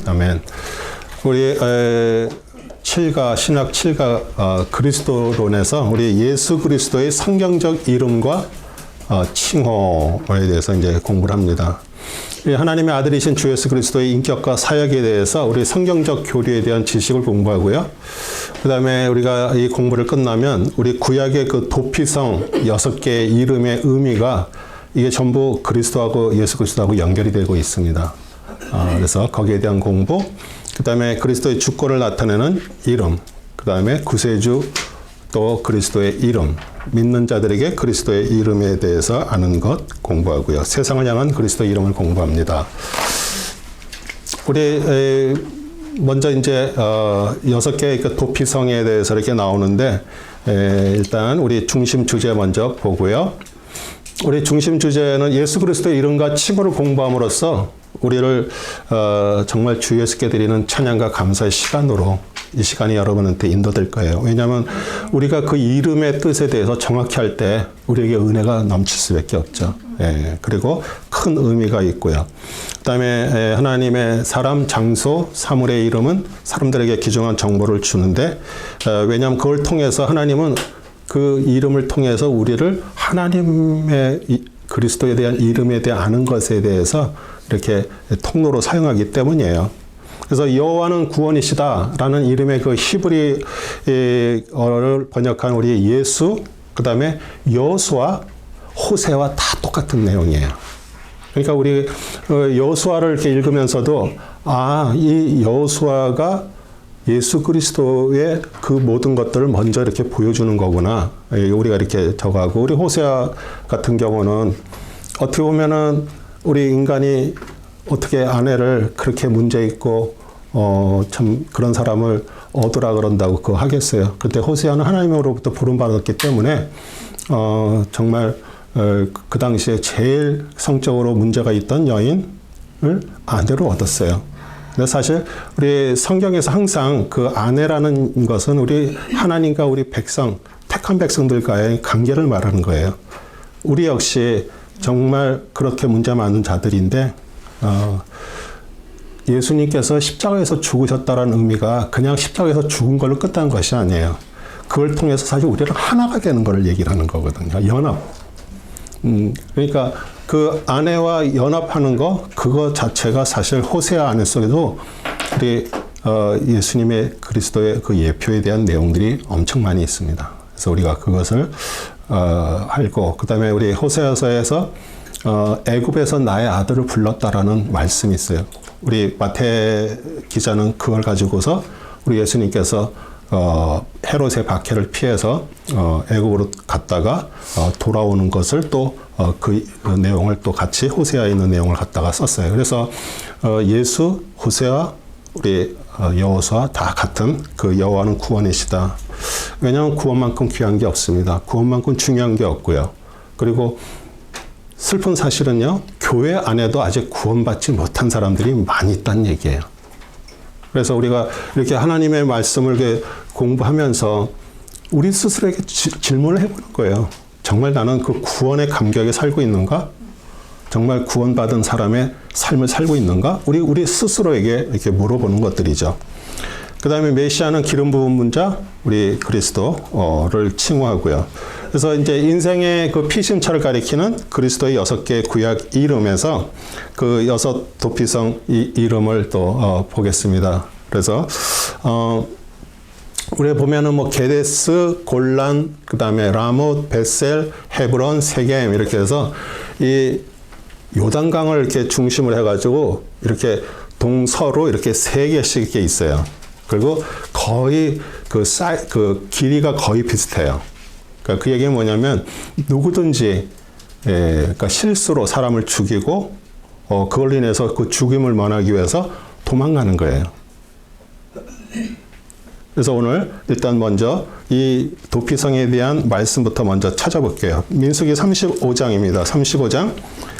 아멘. 우리 신학 7가 그리스도론에서 우리 예수 그리스도의 성경적 이름과 칭호에 대해서 이제 공부를 합니다. 하나님의 아들이신 주 예수 그리스도의 인격과 사역에 대해서 우리 성경적 교리에 대한 지식을 공부하고요. 그 다음에 우리가 이 공부를 끝나면 우리 구약의 그 도피성 6개의 이름의 의미가 이게 전부 그리스도하고 예수 그리스도하고 연결이 되고 있습니다. 그래서 거기에 대한 공부, 그 다음에 그리스도의 주권을 나타내는 이름, 그 다음에 구세주 또 그리스도의 이름, 믿는 자들에게 그리스도의 이름에 대해서 아는 것 공부하고요. 세상을 향한 그리스도의 이름을 공부합니다. 우리 먼저 이제 6개의 그 도피성에 대해서 이렇게 나오는데 일단 우리 중심 주제 먼저 보고요. 우리 중심 주제는 예수 그리스도의 이름과 칭호를 공부함으로써 우리를 정말 주 예수께 드리는 찬양과 감사의 시간으로 이 시간이 여러분한테 인도될 거예요. 왜냐하면 우리가 그 이름의 뜻에 대해서 정확히 할 때 우리에게 은혜가 넘칠 수밖에 없죠. 예, 그리고 큰 의미가 있고요. 그 다음에 하나님의 사람, 장소, 사물의 이름은 사람들에게 귀중한 정보를 주는데 왜냐하면 그걸 통해서 하나님은 그 이름을 통해서 우리를 하나님의 그리스도에 대한 이름에 대해 아는 것에 대해서 이렇게 통로로 사용하기 때문이에요. 그래서 여호와는 구원이시다라는 이름의 그 히브리어를 번역한 우리 예수, 그 다음에 여호수아, 호세와 다 똑같은 내용이에요. 그러니까 우리 여호수아를 이렇게 읽으면서도 이 여호수아가 예수 그리스도의 그 모든 것들을 먼저 이렇게 보여주는 거구나. 우리가 이렇게 적어하고, 우리 호세아 같은 경우는 어떻게 보면은 우리 인간이 어떻게 아내를 그렇게 문제 있고 참 그런 사람을 얻으라 그런다고 그거 하겠어요. 그때 호세아는 하나님으로부터 부름받았기 때문에 정말 그 당시에 제일 성적으로 문제가 있던 여인을 아내로 얻었어요. 근데 사실 우리 성경에서 항상 그 아내라는 것은 우리 하나님과 우리 백성, 택한 백성들과의 관계를 말하는 거예요. 우리 역시 정말 그렇게 문제 많은 자들인데 예수님께서 십자가에서 죽으셨다는 의미가 그냥 십자가에서 죽은 걸로 끝난 것이 아니에요. 그걸 통해서 사실 우리랑 하나가 되는 걸 얘기를 하는 거거든요. 연합. 그러니까 그 아내와 연합하는 거, 그거 자체가 사실 호세아 안에 속에도 우리 예수님의 그리스도의 그 예표에 대한 내용들이 엄청 많이 있습니다. 그래서 우리가 그것을 알고, 그 다음에 우리 호세아서에서 애굽에서 나의 아들을 불렀다라는 말씀이 있어요. 우리 마태 기자는 그걸 가지고서 우리 예수님께서 헤롯의 박해를 피해서 애굽으로 갔다가 돌아오는 것을 또 그 내용을 또 같이 호세아에 있는 내용을 갖다가 썼어요. 그래서 예수, 호세아, 우리 여호수아 다 같은 그 여호와는 구원이시다. 왜냐하면 구원만큼 귀한 게 없습니다. 구원만큼 중요한 게 없고요. 그리고 슬픈 사실은요, 교회 안에도 아직 구원받지 못한 사람들이 많이 있다는 얘기예요. 그래서 우리가 이렇게 하나님의 말씀을 이렇게 공부하면서 우리 스스로에게 질문을 해보는 거예요. 정말 나는 그 구원의 감격에 살고 있는가? 정말 구원받은 사람의 삶을 살고 있는가? 우리 스스로에게 이렇게 물어보는 것들이죠. 그 다음에 메시아는 기름 부은 문자, 우리 그리스도를 칭호하고요. 그래서 이제 인생의 그 피심처를 가리키는 그리스도의 6개의 구약 이름에서 그 6 도피성 이름을 또 보겠습니다. 그래서 우리 보면은 뭐 게데스, 골란, 그 다음에 라못, 벳셀, 헤브론, 세겜 이렇게 해서 이 요단강을 이렇게 중심으로 해가지고 이렇게 동서로 이렇게 3개씩 이렇게 있어요. 그리고 거의 그 길이가 거의 비슷해요. 그러니까 그 얘기는 뭐냐면 누구든지 그러니까 실수로 사람을 죽이고 그걸로 인해서 그 죽임을 면하기 위해서 도망가는 거예요. 그래서 오늘 일단 먼저 이 도피성에 대한 말씀부터 먼저 찾아볼게요. 민수기 35장입니다. 35장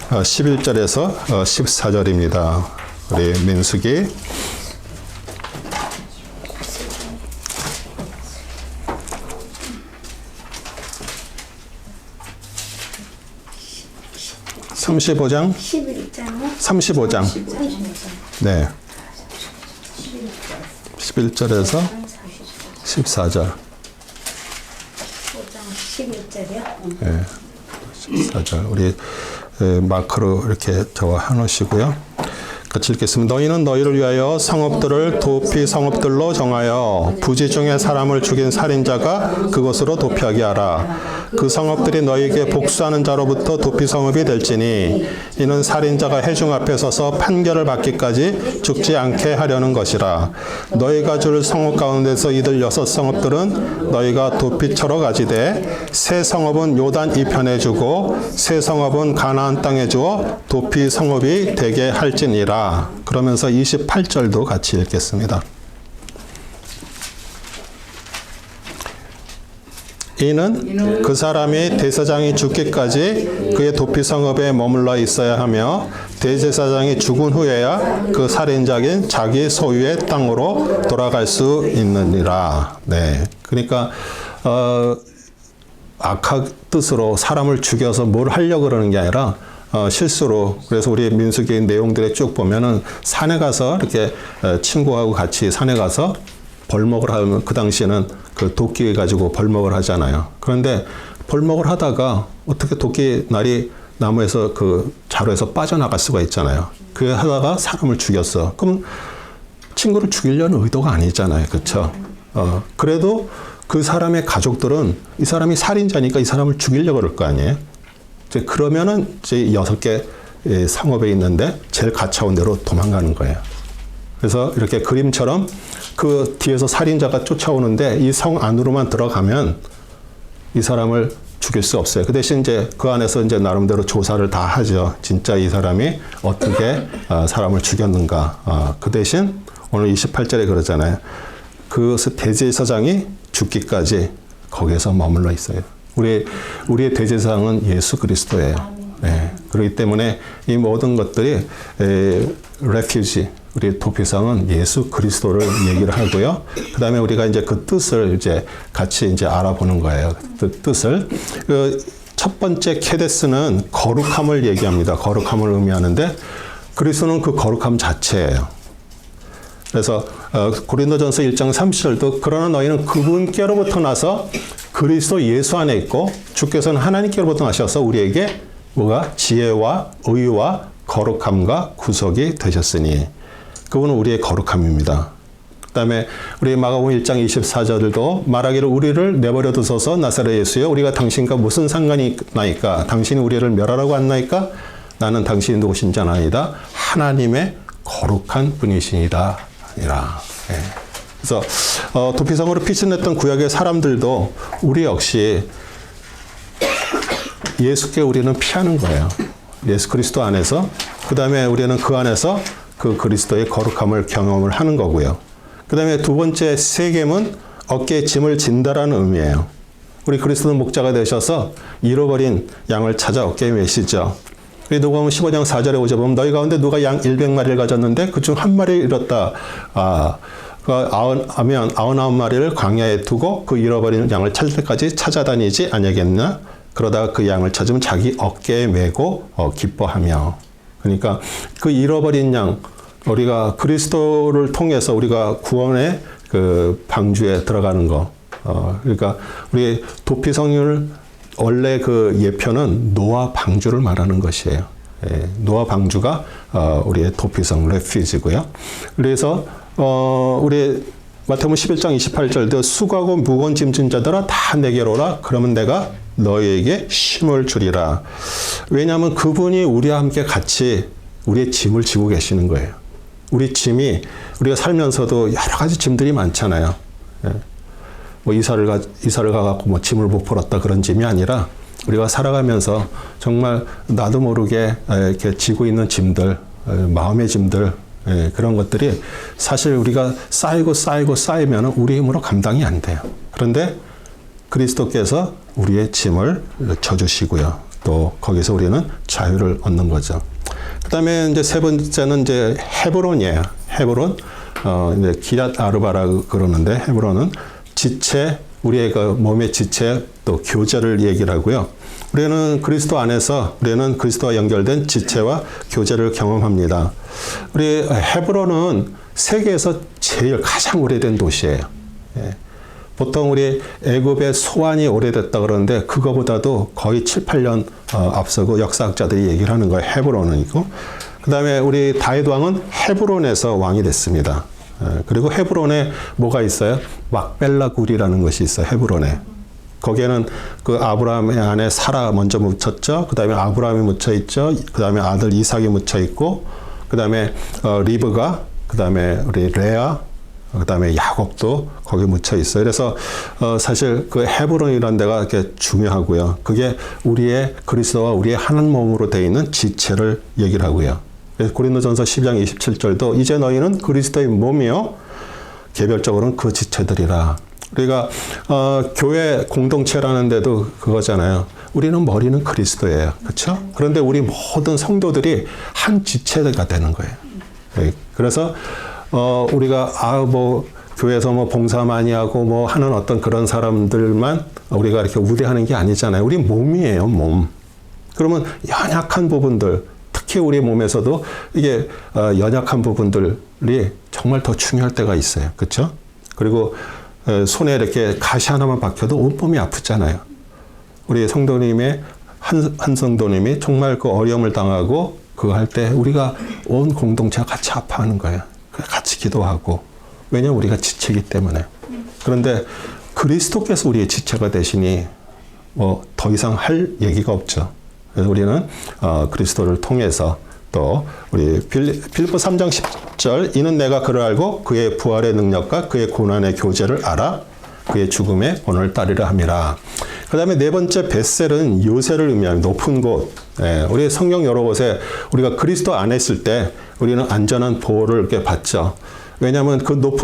11절에서 14절입니다. 우리 민수기 35장? 11장. 35장. 네. 11절에서 14절. 5장 11절이요? 예, 14절. 우리 마크로 이렇게 적어 해놓으시고요. 같이 읽겠습니다. 너희는 너희를 위하여 성읍들을 도피 성읍들로 정하여 부지 중에 사람을 죽인 살인자가 그곳으로 도피하게 하라. 그 성읍들이 너희에게 복수하는 자로부터 도피 성읍이 될지니 이는 살인자가 회중 앞에 서서 판결을 받기까지 죽지 않게 하려는 것이라. 너희가 줄 성읍 가운데서 이들 6성읍들은 너희가 도피처로 가지되 세 성읍은 요단 이편에 주고 세 성읍은 가나안 땅에 주어 도피 성읍이 되게 할지니라. 그러면서 28절도 같이 읽겠습니다. 이는 그 사람이 대제사장이 죽기까지 그의 도피 성읍에 머물러 있어야 하며 대제사장이 죽은 후에야 그 살인자인 자기 소유의 땅으로 돌아갈 수 있느니라. 네, 그러니까 악한 뜻으로 사람을 죽여서 뭘 하려고 그러는 게 아니라 실수로. 그래서 우리 민수기 내용들에 쭉 보면은 산에 가서 이렇게 친구하고 같이 산에 가서 벌목을 하면 그 당시에는 그 도끼 가지고 벌목을 하잖아요. 그런데 벌목을 하다가 어떻게 도끼 날이 나무에서 그 자루에서 빠져나갈 수가 있잖아요. 그 하다가 사람을 죽였어. 그럼 친구를 죽이려는 의도가 아니잖아요. 그렇죠? 그래도 그 사람의 가족들은 이 사람이 살인자니까 이 사람을 죽이려고 그럴 거 아니에요. 이제 그러면은 이제 6개 성읍에 있는데 제일 가까운 데로 도망가는 거예요. 그래서 이렇게 그림처럼 그 뒤에서 살인자가 쫓아오는데 이 성 안으로만 들어가면 이 사람을 죽일 수 없어요. 그 대신 이제 그 안에서 이제 나름대로 조사를 다 하죠. 진짜 이 사람이 어떻게 사람을 죽였는가. 그 대신 오늘 28절에 그러잖아요. 그것을 대제사장이 죽기까지 거기에서 머물러 있어요. 우리의 대제사장은 예수 그리스도예요. 네. 그렇기 때문에 이 모든 것들이 레퓨지, 우리 도피성은 예수 그리스도를 얘기를 하고요. 그 다음에 우리가 이제 그 뜻을 이제 같이 이제 알아보는 거예요. 그 뜻을. 첫 번째 케데스는 거룩함을 얘기합니다. 거룩함을 의미하는데 그리스도는 그 거룩함 자체예요. 그래서 고린도전서 1장 30절도 그러나 너희는 그분께로부터 나서 그리스도 예수 안에 있고 주께서는 하나님께로부터 나셔서 우리에게 뭐가 지혜와 의와 거룩함과 구속이 되셨으니 그분은 우리의 거룩함입니다. 그 다음에 우리 마가복음 1장 24절도 말하기를 우리를 내버려 두소서 나사렛 예수여 우리가 당신과 무슨 상관이 나이까 당신이 우리를 멸하라고 한나이까 나는 당신이 누구신지 아나이다 하나님의 거룩한 분이시니라. 예. 그래서 도피성으로 피신했던 구약의 사람들도 우리 역시 예수께 우리는 피하는 거예요. 예수 그리스도 안에서. 그 다음에 우리는 그 안에서 그 그리스도의 거룩함을 경험을 하는 거고요. 그 다음에 두 번째 세겜은 어깨에 짐을 진다라는 의미예요. 우리 그리스도는 목자가 되셔서 잃어버린 양을 찾아 어깨에 메시죠. 누가복음 15장 4절에 오자 보면 너희 가운데 누가 양 100마리를 가졌는데 그중 한 마리를 잃었다. 99마리를 광야에 두고 그 잃어버린 양을 찾을 때까지 찾아다니지 아니하겠나? 그러다가 그 양을 찾으면 자기 어깨에 메고 기뻐하며. 그러니까 그 잃어버린 양, 우리가 그리스도를 통해서 우리가 구원의 그 방주에 들어가는 거. 그러니까 우리 도피성을 원래 그 예표는 노아 방주를 말하는 것이에요. 예, 노아 방주가 우리의 도피성 레퓨지고요. 그래서 우리 마태복음 11장 28절도 수고하고 무거운 짐진 자들아 다 내게로 오라. 그러면 내가 너희에게 쉼을 주리라. 왜냐하면 그분이 우리와 함께 같이 우리의 짐을 지고 계시는 거예요. 우리 짐이 우리가 살면서도 여러 가지 짐들이 많잖아요. 예. 뭐 이사를 가갖고 뭐 짐을 못 풀었다 그런 짐이 아니라 우리가 살아가면서 정말 나도 모르게 이렇게 지고 있는 짐들, 마음의 짐들, 그런 것들이 사실 우리가 쌓이면 우리 힘으로 감당이 안 돼요. 그런데 그리스도께서 우리의 짐을 져주시고요. 또 거기서 우리는 자유를 얻는 거죠. 그 다음에 이제 세 번째는 이제 헤브론이에요. 헤브론, 이제 기랏 아르바라고 그러는데 헤브론은 지체, 우리의 그 몸의 지체 또 교제를 얘기를 하고요. 우리는 그리스도 안에서 우리는 그리스도와 연결된 지체와 교제를 경험합니다. 우리 헤브론은 세계에서 제일 가장 오래된 도시예요. 예. 보통 우리 애굽의 소환이 오래됐다 그러는데 그거보다도 거의 7, 8년 앞서고 역사학자들이 얘기를 하는 거예요. 헤브론이고. 그 다음에 우리 다윗 왕은 헤브론에서 왕이 됐습니다. 그리고 헤브론에 뭐가 있어요? 막벨라 굴이라는 것이 있어요. 헤브론에. 거기에는 그 아브라함의 아내 사라 먼저 묻혔죠. 그 다음에 아브라함이 묻혀 있죠. 그 다음에 아들 이삭이 묻혀 있고, 그 다음에 리브가, 그 다음에 우리 레아, 그 다음에 야곱도 거기 묻혀 있어요. 그래서 사실 그 헤브론이라는 데가 이렇게 중요하고요. 그게 우리의 그리스도와 우리의 한 몸으로 되어 있는 지체를 얘기를 하고요. 고린도전서 12장 27절도 이제 너희는 그리스도의 몸이요 개별적으로는 그 지체들이라. 우리가 교회 공동체라는 데도 그거잖아요. 우리는 머리는 그리스도예요. 그렇죠? 그런데 우리 모든 성도들이 한 지체가 되는 거예요. 그래서 우리가 교회에서 봉사 많이 하고 하는 어떤 그런 사람들만 우리가 이렇게 우대하는 게 아니잖아요. 우리 몸이에요, 몸. 그러면 연약한 부분들, 특히 우리 몸에서도 이게 연약한 부분들이 정말 더 중요할 때가 있어요. 그렇죠? 그리고 손에 이렇게 가시 하나만 박혀도 온몸이 아프잖아요. 우리 성도님의 한 성도님이 정말 그 어려움을 당하고 그거 할 때 우리가 온 공동체가 같이 아파하는 거예요. 같이 기도하고. 왜냐하면 우리가 지체이기 때문에. 그런데 그리스도께서 우리의 지체가 되시니 더 이상 할 얘기가 없죠. 그래서 우리는 그리스도를 통해서 또 우리 빌립보 3장 10절 이는 내가 그를 알고 그의 부활의 능력과 그의 고난의 교제를 알아 그의 죽음의 본을 따르려 함이라. 그 다음에 네 번째 벳셀은 요새를 의미합니다. 높은 곳. 우리 성경 여러 곳에 우리가 그리스도 안에 있을 때 우리는 안전한 보호를 이렇게 받죠. 왜냐하면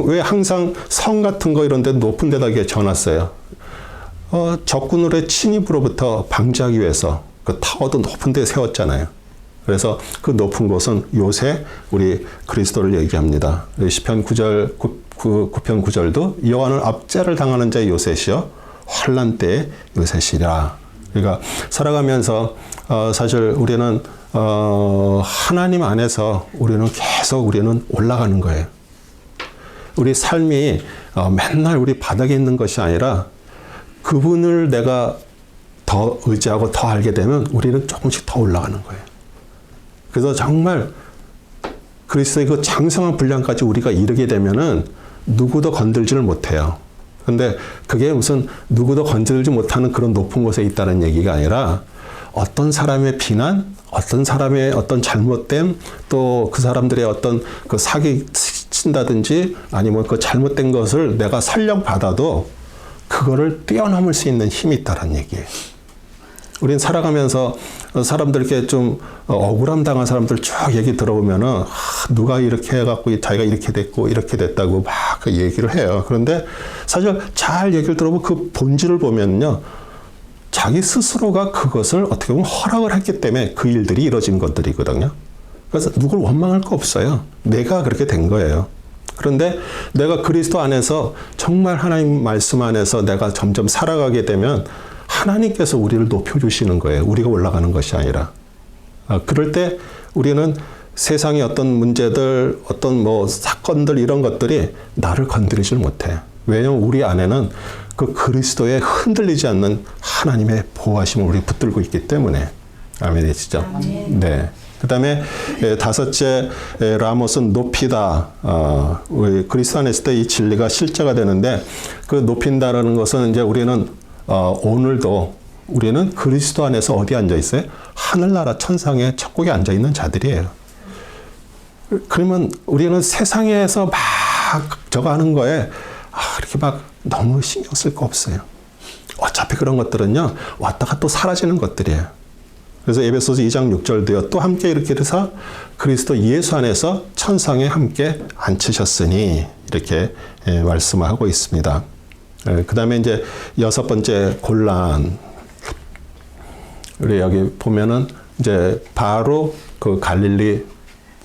왜 항상 성 같은 거 이런 데 높은 데다 이렇게 전놨어요. 적군들의 침입으로부터 방지하기 위해서 그 타워도 높은 데 세웠잖아요. 그래서 그 높은 곳은 요새 우리 그리스도를 얘기합니다. 시편 9편 9절도 여호와는 압제를 당하는 자의 요새시여 환난 때의 요새시라. 그러니까 살아가면서 사실 우리는 하나님 안에서 우리는 계속 올라가는 거예요. 우리 삶이 맨날 우리 바닥에 있는 것이 아니라 그분을 내가 더 의지하고 더 알게 되면 우리는 조금씩 더 올라가는 거예요. 그래서 정말 그리스도의 그 장성한 분량까지 우리가 이르게 되면은 누구도 건들지를 못해요. 근데 그게 무슨 누구도 건들지 못하는 그런 높은 곳에 있다는 얘기가 아니라 어떤 사람의 비난, 어떤 사람의 어떤 잘못됨, 또 그 사람들의 어떤 그 사기 친다든지 아니면 그 잘못된 것을 내가 설령받아도 그거를 뛰어넘을 수 있는 힘이 있다는 얘기예요. 우린 살아가면서 사람들께 좀 억울함 당한 사람들 쭉 얘기 들어보면은 누가 이렇게 해갖고 자기가 이렇게 됐고 이렇게 됐다고 막 그 얘기를 해요. 그런데 사실 잘 얘기를 들어보면 그 본질을 보면요. 자기 스스로가 그것을 어떻게 보면 허락을 했기 때문에 그 일들이 이루어진 것들이거든요. 그래서 누굴 원망할 거 없어요. 내가 그렇게 된 거예요. 그런데 내가 그리스도 안에서 정말 하나님 말씀 안에서 내가 점점 살아가게 되면 하나님께서 우리를 높여주시는 거예요. 우리가 올라가는 것이 아니라. 그럴 때 우리는 세상의 어떤 문제들, 어떤 사건들 이런 것들이 나를 건드리질 못해. 왜냐하면 우리 안에는 그 그리스도에 흔들리지 않는 하나님의 보호하심을 우리 붙들고 있기 때문에. 아멘이시죠? 네. 그 다음에 다섯째 라못은 높이다. 우리 그리스도 안에 있을 때 이 진리가 실제가 되는데 그 높인다라는 것은 이제 우리는 오늘도 우리는 그리스도 안에서 어디 앉아 있어요? 하늘나라 천상의 천국에 앉아 있는 자들이에요. 그러면 우리는 세상에서 막 저거 하는 거에 그렇게 막 너무 신경 쓸 거 없어요. 어차피 그런 것들은요 왔다가 또 사라지는 것들이에요. 그래서 에베소서 2장 6절도요. 또 함께 이렇게 해서 그리스도 예수 안에서 천상에 함께 앉히셨으니 이렇게 말씀하고 있습니다. 그 다음에 이제 여섯 번째 곤란. 우리 여기 보면은 이제 바로 그 갈릴리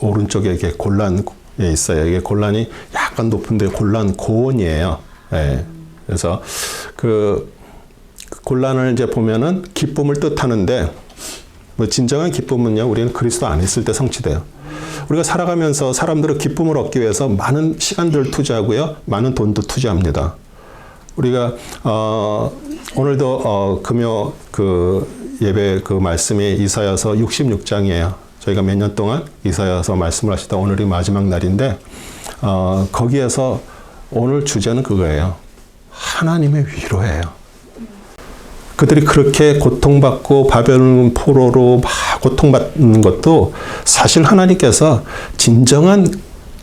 오른쪽에 이렇게 곤란에 있어요. 이게 곤란이 약간 높은데 곤란 고원이에요. 예. 그래서 그 곤란을 이제 보면은 기쁨을 뜻하는데 진정한 기쁨은요, 우리는 그리스도 안에 있을 때 성취돼요. 우리가 살아가면서 사람들은 기쁨을 얻기 위해서 많은 시간들을 투자하고요. 많은 돈도 투자합니다. 우리가 오늘도 금요 예배 말씀이 이사야서 66장이에요. 저희가 몇 년 동안 이사야서 말씀을 하시다 오늘이 마지막 날인데 거기에서 오늘 주제는 그거예요. 하나님의 위로예요. 그들이 그렇게 고통받고 바벨론 포로로 막 고통받는 것도 사실 하나님께서 진정한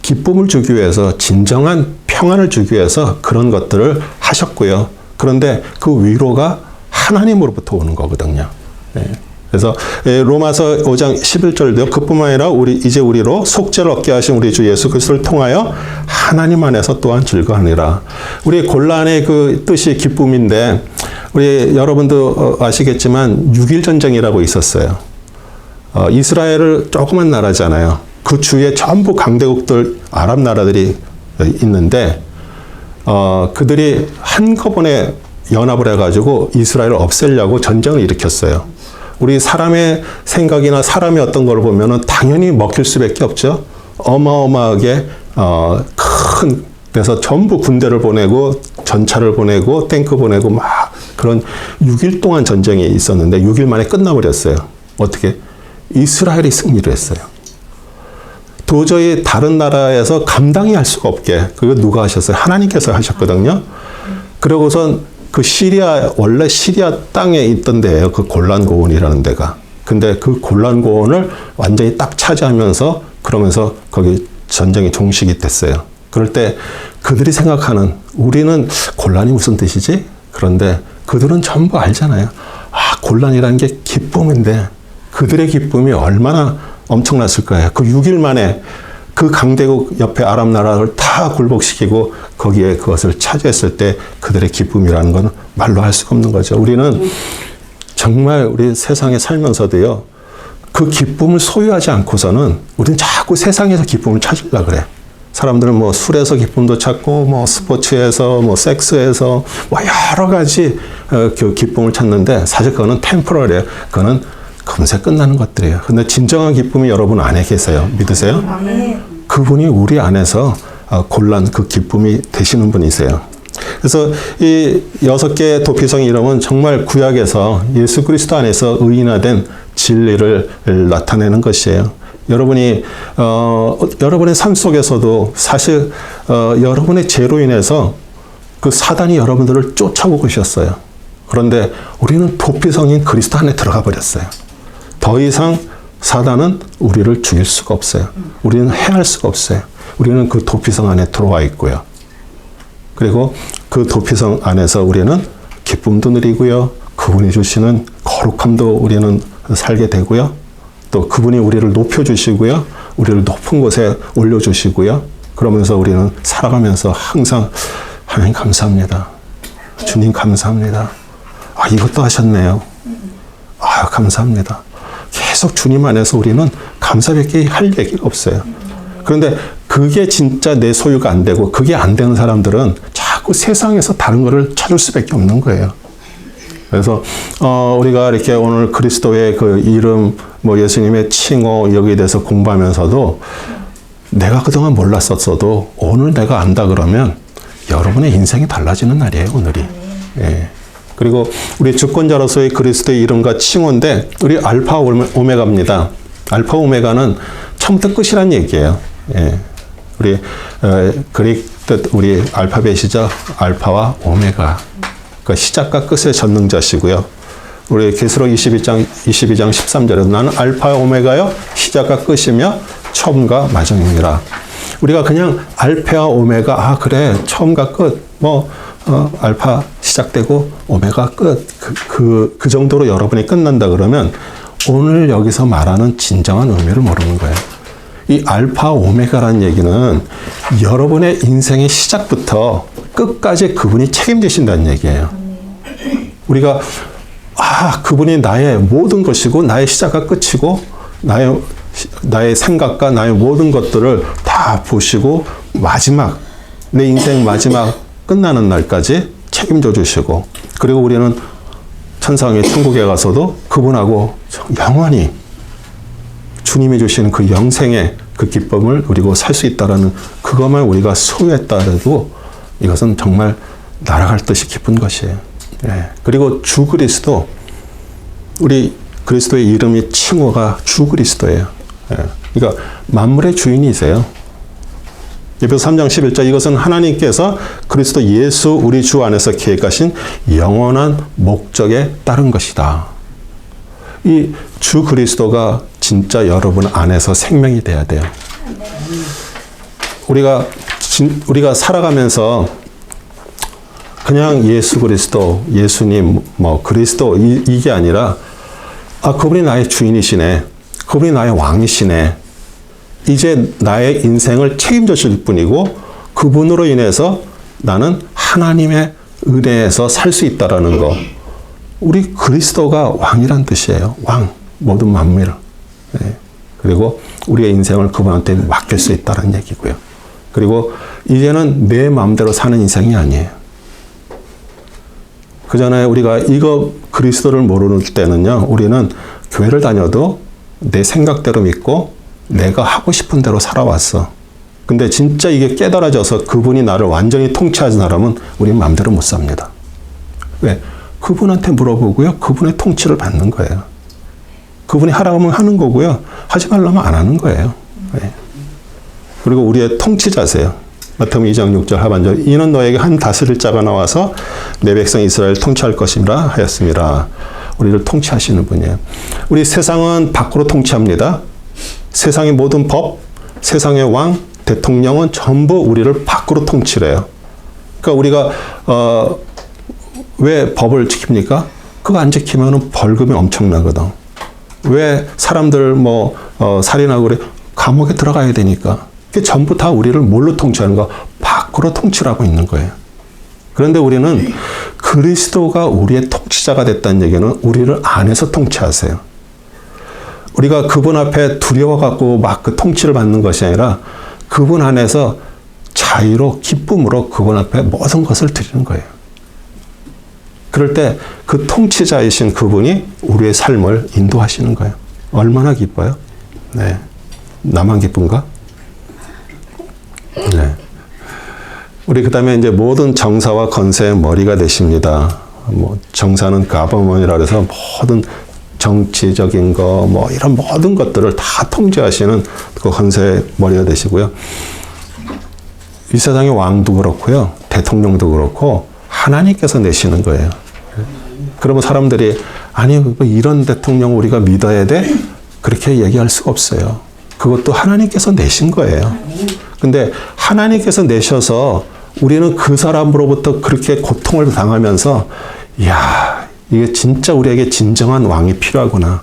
기쁨을 주기 위해서, 진정한 평안을 주기 위해서 그런 것들을 하셨고요. 그런데 그 위로가 하나님으로부터 오는 거거든요. 네. 그래서 로마서 5장 11절도 그뿐만 아니라 이제 우리로 속죄를 얻게 하신 우리 주 예수 그리스도를 통하여 하나님 안에서 또한 즐거워하니라. 우리 곤란의 그 뜻이 기쁨인데 우리 여러분도 아시겠지만 6.1 전쟁이라고 있었어요. 이스라엘을 조그만 나라잖아요. 그 주위에 전부 강대국들 아랍 나라들이 있는데 그들이 한꺼번에 연합을 해가지고 이스라엘을 없애려고 전쟁을 일으켰어요. 우리 사람의 생각이나 사람의 어떤 걸 보면은 당연히 먹힐 수밖에 없죠. 어마어마하게 큰 그래서 전부 군대를 보내고 전차를 보내고 탱크 보내고 막 그런 6일 동안 전쟁이 있었는데 6일 만에 끝나버렸어요. 어떻게? 이스라엘이 승리를 했어요. 도저히 다른 나라에서 감당이 할 수가 없게 그거 누가 하셨어요? 하나님께서 하셨거든요. 그러고선 그 원래 시리아 땅에 있던 데예요. 그 골란고원이라는 데가. 근데 그 골란고원을 완전히 딱 차지하면서 그러면서 거기 전쟁이 종식이 됐어요. 그럴 때 그들이 생각하는 우리는 곤란이 무슨 뜻이지? 그런데 그들은 전부 알잖아요. 곤란이라는 게 기쁨인데 그들의 기쁨이 얼마나 엄청났을 거예요. 그 6일 만에 그 강대국 옆에 아랍 나라를 다 굴복시키고 거기에 그것을 차지했을 때 그들의 기쁨이라는 건 말로 할 수가 없는 거죠. 우리는 정말 우리 세상에 살면서도요. 그 기쁨을 소유하지 않고서는 우리는 자꾸 세상에서 기쁨을 찾으려고 그래. 사람들은 뭐 술에서 기쁨도 찾고 뭐 스포츠에서 뭐 섹스에서 뭐 여러 가지 그 기쁨을 찾는데 사실 그거는 템포러리예요. 그거는 금세 끝나는 것들이에요. 근데 진정한 기쁨이 여러분 안에 계세요. 믿으세요? 그분이 우리 안에서 곤란 그 기쁨이 되시는 분이세요. 그래서 이 6개의 도피성 이름은 정말 구약에서 예수 그리스도 안에서 의인화된 진리를 나타내는 것이에요. 여러분이 여러분의 삶 속에서도 사실 여러분의 죄로 인해서 그 사단이 여러분들을 쫓아오고 있었어요. 그런데 우리는 도피성인 그리스도 안에 들어가 버렸어요. 더 이상 사단은 우리를 죽일 수가 없어요. 우리는 해할 수가 없어요. 우리는 그 도피성 안에 들어와 있고요. 그리고 그 도피성 안에서 우리는 기쁨도 누리고요. 그분이 주시는 거룩함도 우리는 살게 되고요. 또 그분이 우리를 높여주시고요. 우리를 높은 곳에 올려주시고요. 그러면서 우리는 살아가면서 항상 하나님 감사합니다. 주님 감사합니다. 이것도 하셨네요. 감사합니다. 계속 주님 안에서 우리는 감사밖에 할 얘기가 없어요. 그런데 그게 진짜 내 소유가 안 되고 그게 안 되는 사람들은 자꾸 세상에서 다른 거를 찾을 수밖에 없는 거예요. 그래서 우리가 이렇게 오늘 그리스도의 그 이름, 뭐 예수님의 칭호 여기에 대해서 공부하면서도 내가 그동안 몰랐었어도 오늘 내가 안다 그러면 여러분의 인생이 달라지는 날이에요, 오늘이. 예. 그리고 우리 주권자로서의 그리스도의 이름과 칭호인데 우리 알파 오메가입니다. 알파 오메가는 처음부터 끝이란 얘기예요. 예. 우리 그릭 뜻 우리 알파벳이죠. 알파와 오메가. 그러니까 시작과 끝의 전능자시고요. 우리 계시록 22장 13절에서 나는 알파와 오메가요 시작과 끝이며 처음과 마지막이라. 우리가 그냥 알파와 오메가 그래 처음과 끝 알파 시작되고 오메가 끝 그 정도로 여러분이 끝난다 그러면 오늘 여기서 말하는 진정한 의미를 모르는 거예요. 이 알파 오메가라는 얘기는 여러분의 인생의 시작부터 끝까지 그분이 책임지신다는 얘기예요. 우리가 그분이 나의 모든 것이고 나의 시작과 끝이고 나의 생각과 나의 모든 것들을 다 보시고 마지막 내 인생 마지막 끝나는 날까지 책임져 주시고 그리고 우리는 천상의 천국에 가서도 그분하고 영원히 주님이 주시는 그 영생의 그 기쁨을 누리고 살 수 있다라는 그것만 우리가 소유했다 해도 이것은 정말 날아갈 듯이 기쁜 것이에요. 예. 그리고 주 그리스도, 우리 그리스도의 이름이 칭호가 주 그리스도예요. 예. 그러니까 만물의 주인이세요. 에베소 3장 11절, 이것은 하나님께서 그리스도 예수 우리 주 안에서 계획하신 영원한 목적에 따른 것이다. 이 주 그리스도가 진짜 여러분 안에서 생명이 돼야 돼요. 우리가 살아가면서 그냥 예수 그리스도, 예수님, 그리스도 이게 아니라 그분이 나의 주인이시네. 그분이 나의 왕이시네. 이제 나의 인생을 책임져 줄 뿐이고 그분으로 인해서 나는 하나님의 은혜에서 살 수 있다라는 거. 우리 그리스도가 왕이란 뜻이에요. 왕, 모든 만물. 네. 그리고 우리의 인생을 그분한테 맡길 수 있다는 얘기고요. 그리고 이제는 내 마음대로 사는 인생이 아니에요. 그전에 우리가 이거 그리스도를 모르는 때는요, 우리는 교회를 다녀도 내 생각대로 믿고 내가 하고 싶은 대로 살아왔어. 근데 진짜 이게 깨달아져서 그분이 나를 완전히 통치하는 사람은 우리는 마음대로 못 삽니다. 왜? 그분한테 물어보고요. 그분의 통치를 받는 거예요. 그분이 하라고 하면 하는 거고요. 하지 말라면 안 하는 거예요. 네. 그리고 우리의 통치자세요. 마태복음 2장 6절 하반절, 이는 너에게 한 다스릴 자가 나와서 내 백성 이스라엘 통치할 것이라 하였습니다. 우리를 통치하시는 분이에요. 우리 세상은 밖으로 통치합니다. 세상의 모든 법, 세상의 왕, 대통령은 전부 우리를 밖으로 통치를 해요. 그러니까 우리가 왜 법을 지킵니까? 그거 안 지키면 벌금이 엄청나거든. 왜 사람들 살인하고 그래? 감옥에 들어가야 되니까. 그게 전부 다 우리를 뭘로 통치하는 거? 밖으로 통치를 하고 있는 거예요. 그런데 우리는 그리스도가 우리의 통치자가 됐다는 얘기는 우리를 안에서 통치하세요. 우리가 그분 앞에 두려워갖고 막 그 통치를 받는 것이 아니라 그분 안에서 자유로 기쁨으로 그분 앞에 모든 것을 드리는 거예요. 그럴 때 그 통치자이신 그분이 우리의 삶을 인도하시는 거예요. 얼마나 기뻐요? 네. 나만 기쁜가? 네. 우리 그 다음에 이제 모든 정사와 건세의 머리가 되십니다. 정사는 가버먼이라 해서 모든 정치적인 거, 이런 모든 것들을 다 통제하시는 그 건세의 머리가 되시고요. 이 세상의 왕도 그렇고요. 대통령도 그렇고 하나님께서 내시는 거예요. 그러면 사람들이 아니 이런 대통령 우리가 믿어야 돼? 그렇게 얘기할 수가 없어요. 그것도 하나님께서 내신 거예요. 근데 하나님께서 내셔서 우리는 그 사람으로부터 그렇게 고통을 당하면서 이야, 이게 진짜 우리에게 진정한 왕이 필요하구나.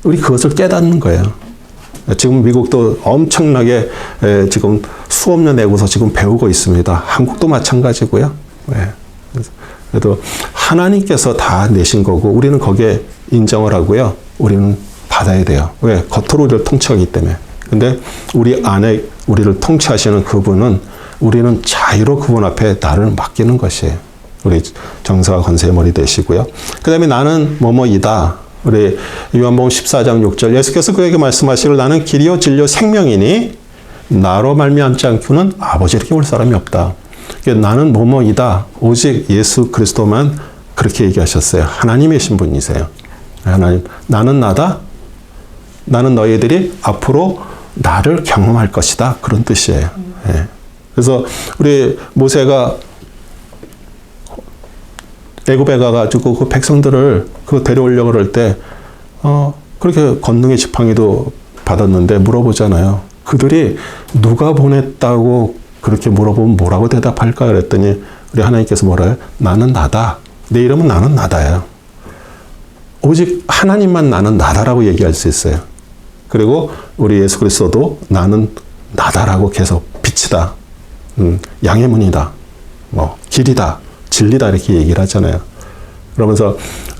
우리 그것을 깨닫는 거예요. 지금 미국도 엄청나게 지금 수업 년 내고서 지금 배우고 있습니다. 한국도 마찬가지고요. 그래도 하나님께서 다 내신 거고 우리는 거기에 인정을 하고요. 우리는 받아야 돼요. 왜? 겉으로 우리를 통치하기 때문에. 근데 우리 안에 우리를 통치하시는 그분은 우리는 자유로 그분 앞에 나를 맡기는 것이에요. 우리 정사와 건세의 머리 되시고요. 그 다음에 나는 뭐뭐이다. 우리 요한복음 14장 6절, 예수께서 그에게 말씀하시기를 나는 길이요 진리요 생명이니 나로 말미암지 않고는 아버지에게 올 사람이 없다. 나는 뭐뭐이다. 오직 예수 그리스도만 그렇게 얘기하셨어요. 하나님이신 분이세요. 하나님, 나는 나다. 나는 너희들이 앞으로 나를 경험할 것이다. 그런 뜻이에요. 예. 그래서 우리 모세가 애굽에 가가지고 그 백성들을 데려오려고 그럴 때, 그렇게 권능의 지팡이도 받았는데 물어보잖아요. 그들이 누가 보냈다고 그렇게 물어보면 뭐라고 대답할까? 그랬더니 우리 하나님께서 뭐라 해요? 나는 나다. 내 이름은 나는 나다예요. 오직 하나님만 나는 나다라고 얘기할 수 있어요. 그리고 우리 예수 그리스도도 나는 나다라고 계속 빛이다. 양의 문이다. 길이다. 진리다. 이렇게 얘기를 하잖아요. 그러면서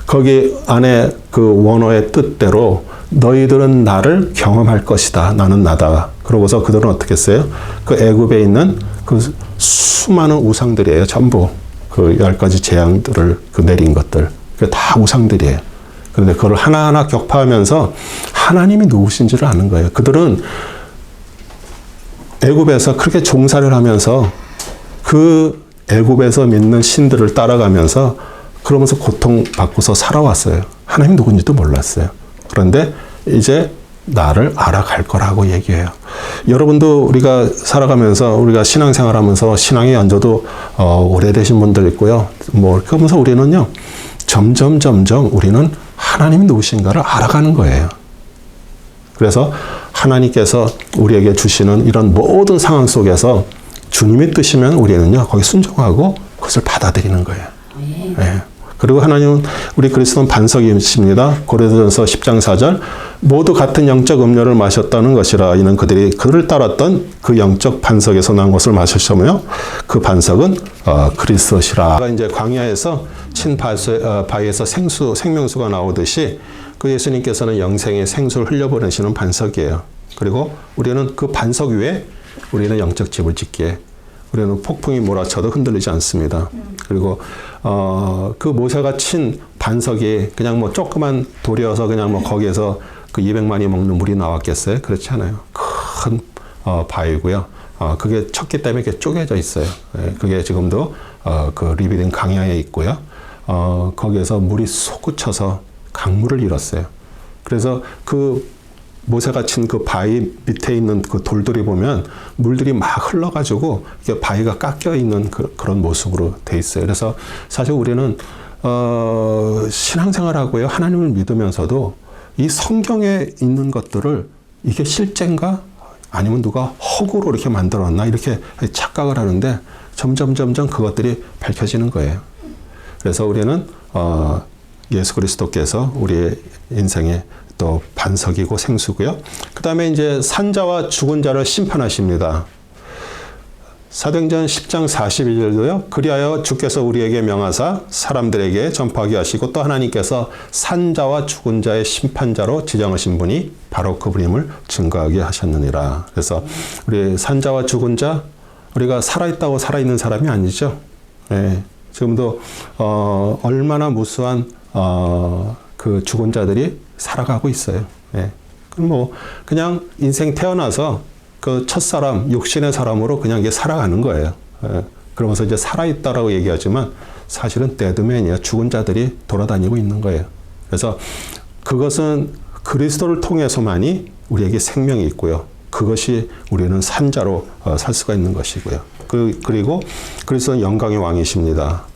거기 안에 그 원어의 뜻대로 너희들은 나를 경험할 것이다. 나는 나다. 그러고서 그들은 어떻게 했어요? 그 애굽에 있는 그 수많은 우상들이에요. 전부 그 10가지 재앙들을 내린 것들. 그게 다 우상들이에요. 그런데 그걸 하나하나 격파하면서 하나님이 누구신지를 아는 거예요. 그들은 애굽에서 그렇게 종살이를 하면서 그 애굽에서 믿는 신들을 따라가면서 그러면서 고통받고서 살아왔어요. 하나님이 누군지도 몰랐어요. 그런데 이제 나를 알아갈 거라고 얘기해요. 여러분도 우리가 살아가면서 우리가 신앙생활하면서 신앙의 연조도 오래되신 분들 있고요. 그러면서 우리는요. 점점 우리는 하나님이 누구신가를 알아가는 거예요. 그래서 하나님께서 우리에게 주시는 이런 모든 상황 속에서 주님이 뜻이면 우리는요. 거기 순종하고 그것을 받아들이는 거예요. 네. 그리고 하나님은 우리 그리스도는 반석이십니다. 고린도전서 10장 4절 모두 같은 영적 음료를 마셨다는 것이라 이는 그들이 그를 따랐던 그 영적 반석에서 난 것을 마셨으며 그 반석은 그리스도시라. 이제 광야에서 친 바위에서 생명수가 나오듯이 그 예수님께서는 영생의 생수를 흘려보내시는 반석이에요. 그리고 우리는 그 반석 위에 우리는 영적 집을 짓기에 우리는 폭풍이 몰아쳐도 흔들리지 않습니다. 그리고 그 모세가 친 반석이 그냥 뭐 조그만 돌이어서 그냥 뭐 거기에서 그 200만이 먹는 물이 나왔겠어요? 그렇지 않아요. 큰 바위고요. 그게 쳤기 때문에 이렇게 쪼개져 있어요. 그게 지금도 그 리비딘 강야에 있고요. 거기에서 물이 솟구쳐서 강물을 잃었어요. 그래서 그 모세가 친 그 바위 밑에 있는 그 돌들이 보면 물들이 막 흘러가지고 이게 바위가 깎여 있는 그런 모습으로 돼 있어요. 그래서 사실 우리는 신앙생활하고요 하나님을 믿으면서도 이 성경에 있는 것들을 이게 실제인가 아니면 누가 허구로 이렇게 만들었나 이렇게 착각을 하는데 점점 그것들이 밝혀지는 거예요. 그래서 우리는 예수 그리스도께서 우리의 인생에 또 반석이고 생수고요. 그 다음에 이제 산자와 죽은 자를 심판하십니다. 사도행전 10장 42절도요. 그리하여 주께서 우리에게 명하사 사람들에게 전파하게 하시고 또 하나님께서 산자와 죽은 자의 심판자로 지정하신 분이 바로 그분임을 증거하게 하셨느니라. 그래서 우리 산자와 죽은 자 우리가 살아있다고 살아있는 사람이 아니죠. 네. 지금도 얼마나 무수한 그 죽은 자들이 살아가고 있어요. 예. 그럼 뭐 그냥 인생 태어나서 그 첫사람 육신의 사람으로 그냥 이게 살아가는 거예요. 예. 그러면서 이제 살아있다라고 얘기하지만 사실은 데드맨이야. 죽은 자들이 돌아다니고 있는 거예요. 그래서 그것은 그리스도를 통해서만이 우리에게 생명이 있고요. 그것이 우리는 산자로 살 수가 있는 것이고요. 그리고 그리스도는 영광의 왕이십니다.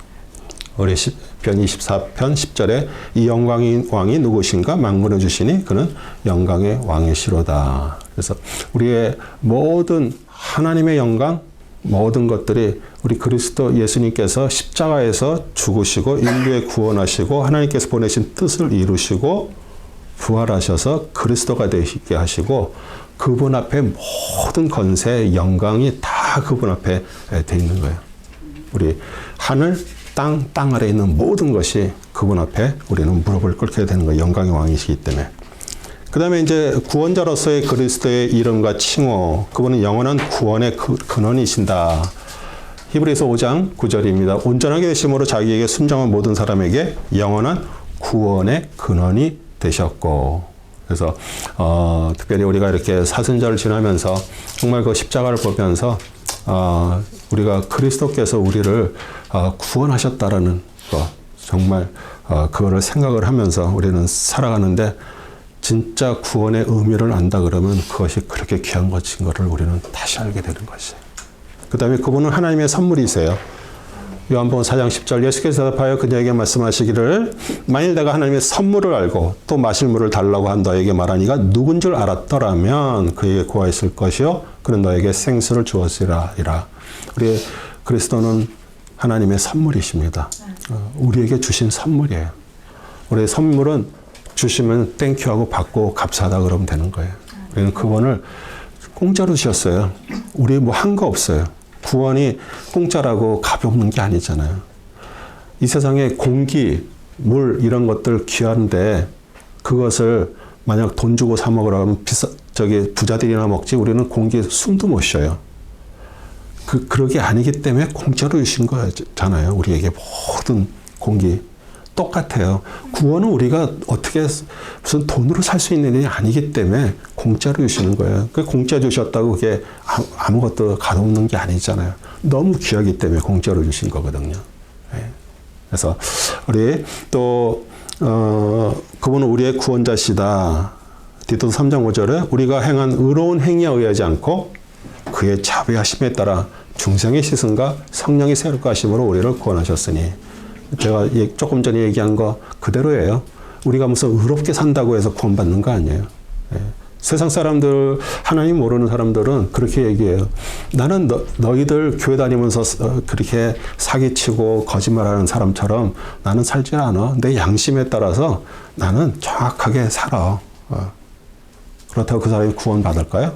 우리 시편 24편 10절에 이 영광의 왕이 누구신가? 만군을 주시니 그는 영광의 왕이시로다. 그래서 우리의 모든 하나님의 영광, 모든 것들이 우리 그리스도 예수님께서 십자가에서 죽으시고 인류에 구원하시고 하나님께서 보내신 뜻을 이루시고 부활하셔서 그리스도가 되시게 하시고 그분 앞에 모든 권세, 영광이 다 그분 앞에 돼 있는 거예요. 우리 하늘, 땅 아래 있는 모든 것이 그분 앞에 우리는 무릎을 꿇게 되는 거예요. 영광의 왕이시기 때문에. 그 다음에 이제 구원자로서의 그리스도의 이름과 칭호, 그분은 영원한 구원의 근원이신다. 히브리서 5장 9절입니다. 온전하게 되심으로 자기에게 순종한 모든 사람에게 영원한 구원의 근원이 되셨고. 그래서 특별히 우리가 이렇게 사순절을 지나면서 정말 그 십자가를 보면서 우리가 그리스도께서 우리를 구원하셨다라는 거 정말 그거를 생각을 하면서 우리는 살아가는데 진짜 구원의 의미를 안다 그러면 그것이 그렇게 귀한 것인 것을 우리는 다시 알게 되는 것이에요. 그 다음에 그분은 하나님의 선물이세요. 요한복음 4장 10절 예수께서 대답하여 그녀에게 말씀하시기를 만일 내가 하나님의 선물을 알고 또 마실 물을 달라고 한 너에게 말하니가 누군 줄 알았더라면 그에게 구하였을 것이요 그는 너에게 생수를 주었으리라. 우리 그리스도는 하나님의 선물이십니다. 우리에게 주신 선물이에요. 우리의 선물은 주시면 땡큐하고 받고 감사하다 그러면 되는 거예요. 우리는 그분을 공짜로 주셨어요. 우리 뭐 한 거 없어요. 구원이 공짜라고 값없는 게 아니잖아요. 이 세상에 공기, 물 이런 것들 귀한데 그것을 만약 돈 주고 사 먹으라 하면 부자들이나 먹지 우리는 공기 숨도 못 쉬어요. 그러게 아니기 때문에 공짜로 주신 거잖아요. 우리에게 모든 공기 똑같아요. 구원은 우리가 어떻게 무슨 돈으로 살 수 있는 일이 아니기 때문에 공짜로 주시는 거예요. 그 공짜 주셨다고 그게 아무것도 가둬놓는 게 아니잖아요. 너무 귀하기 때문에 공짜로 주신 거거든요. 예. 그래서 우리 또 그분은 우리의 구원자시다. 디도서 3장 5절에 우리가 행한 의로운 행위에 의하지 않고 그의 자비하심에 따라 중생의 시선과 성령의 새롭게 하심으로 우리를 구원하셨으니, 제가 조금 전에 얘기한 거 그대로예요. 우리가 무슨 의롭게 산다고 해서 구원받는 거 아니에요. 예. 세상 사람들, 하나님 모르는 사람들은 그렇게 얘기해요. 나는 너희들 교회 다니면서 그렇게 사기치고 거짓말하는 사람처럼 나는 살지 않아. 내 양심에 따라서 나는 정확하게 살아. 그렇다고 그 사람이 구원받을까요?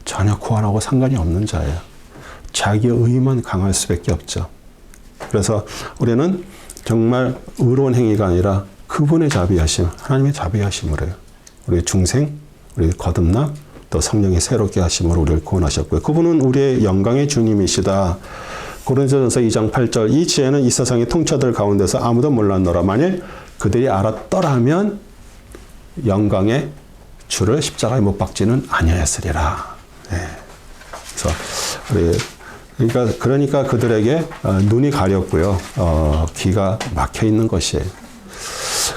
전혀 구원하고 상관이 없는 자예요. 자기의 의만 강할 수밖에 없죠. 그래서 우리는 정말 의로운 행위가 아니라 그분의 자비하심, 하나님의 자비하심으로 해요. 우리 중생, 우리 거듭남, 또 성령이 새롭게 하심으로 우리를 구원하셨고요. 그분은 우리의 영광의 주님이시다. 고린도전서 2장 8절, 이 지혜는 이 세상의 통치자들 가운데서 아무도 몰랐노라. 만일 그들이 알았더라면 영광의 주를 십자가에 못 박지는 아니하였으리라. 네. 그래서 그러니까 그들에게 눈이 가렸고요, 귀가 막혀 있는 것이에요.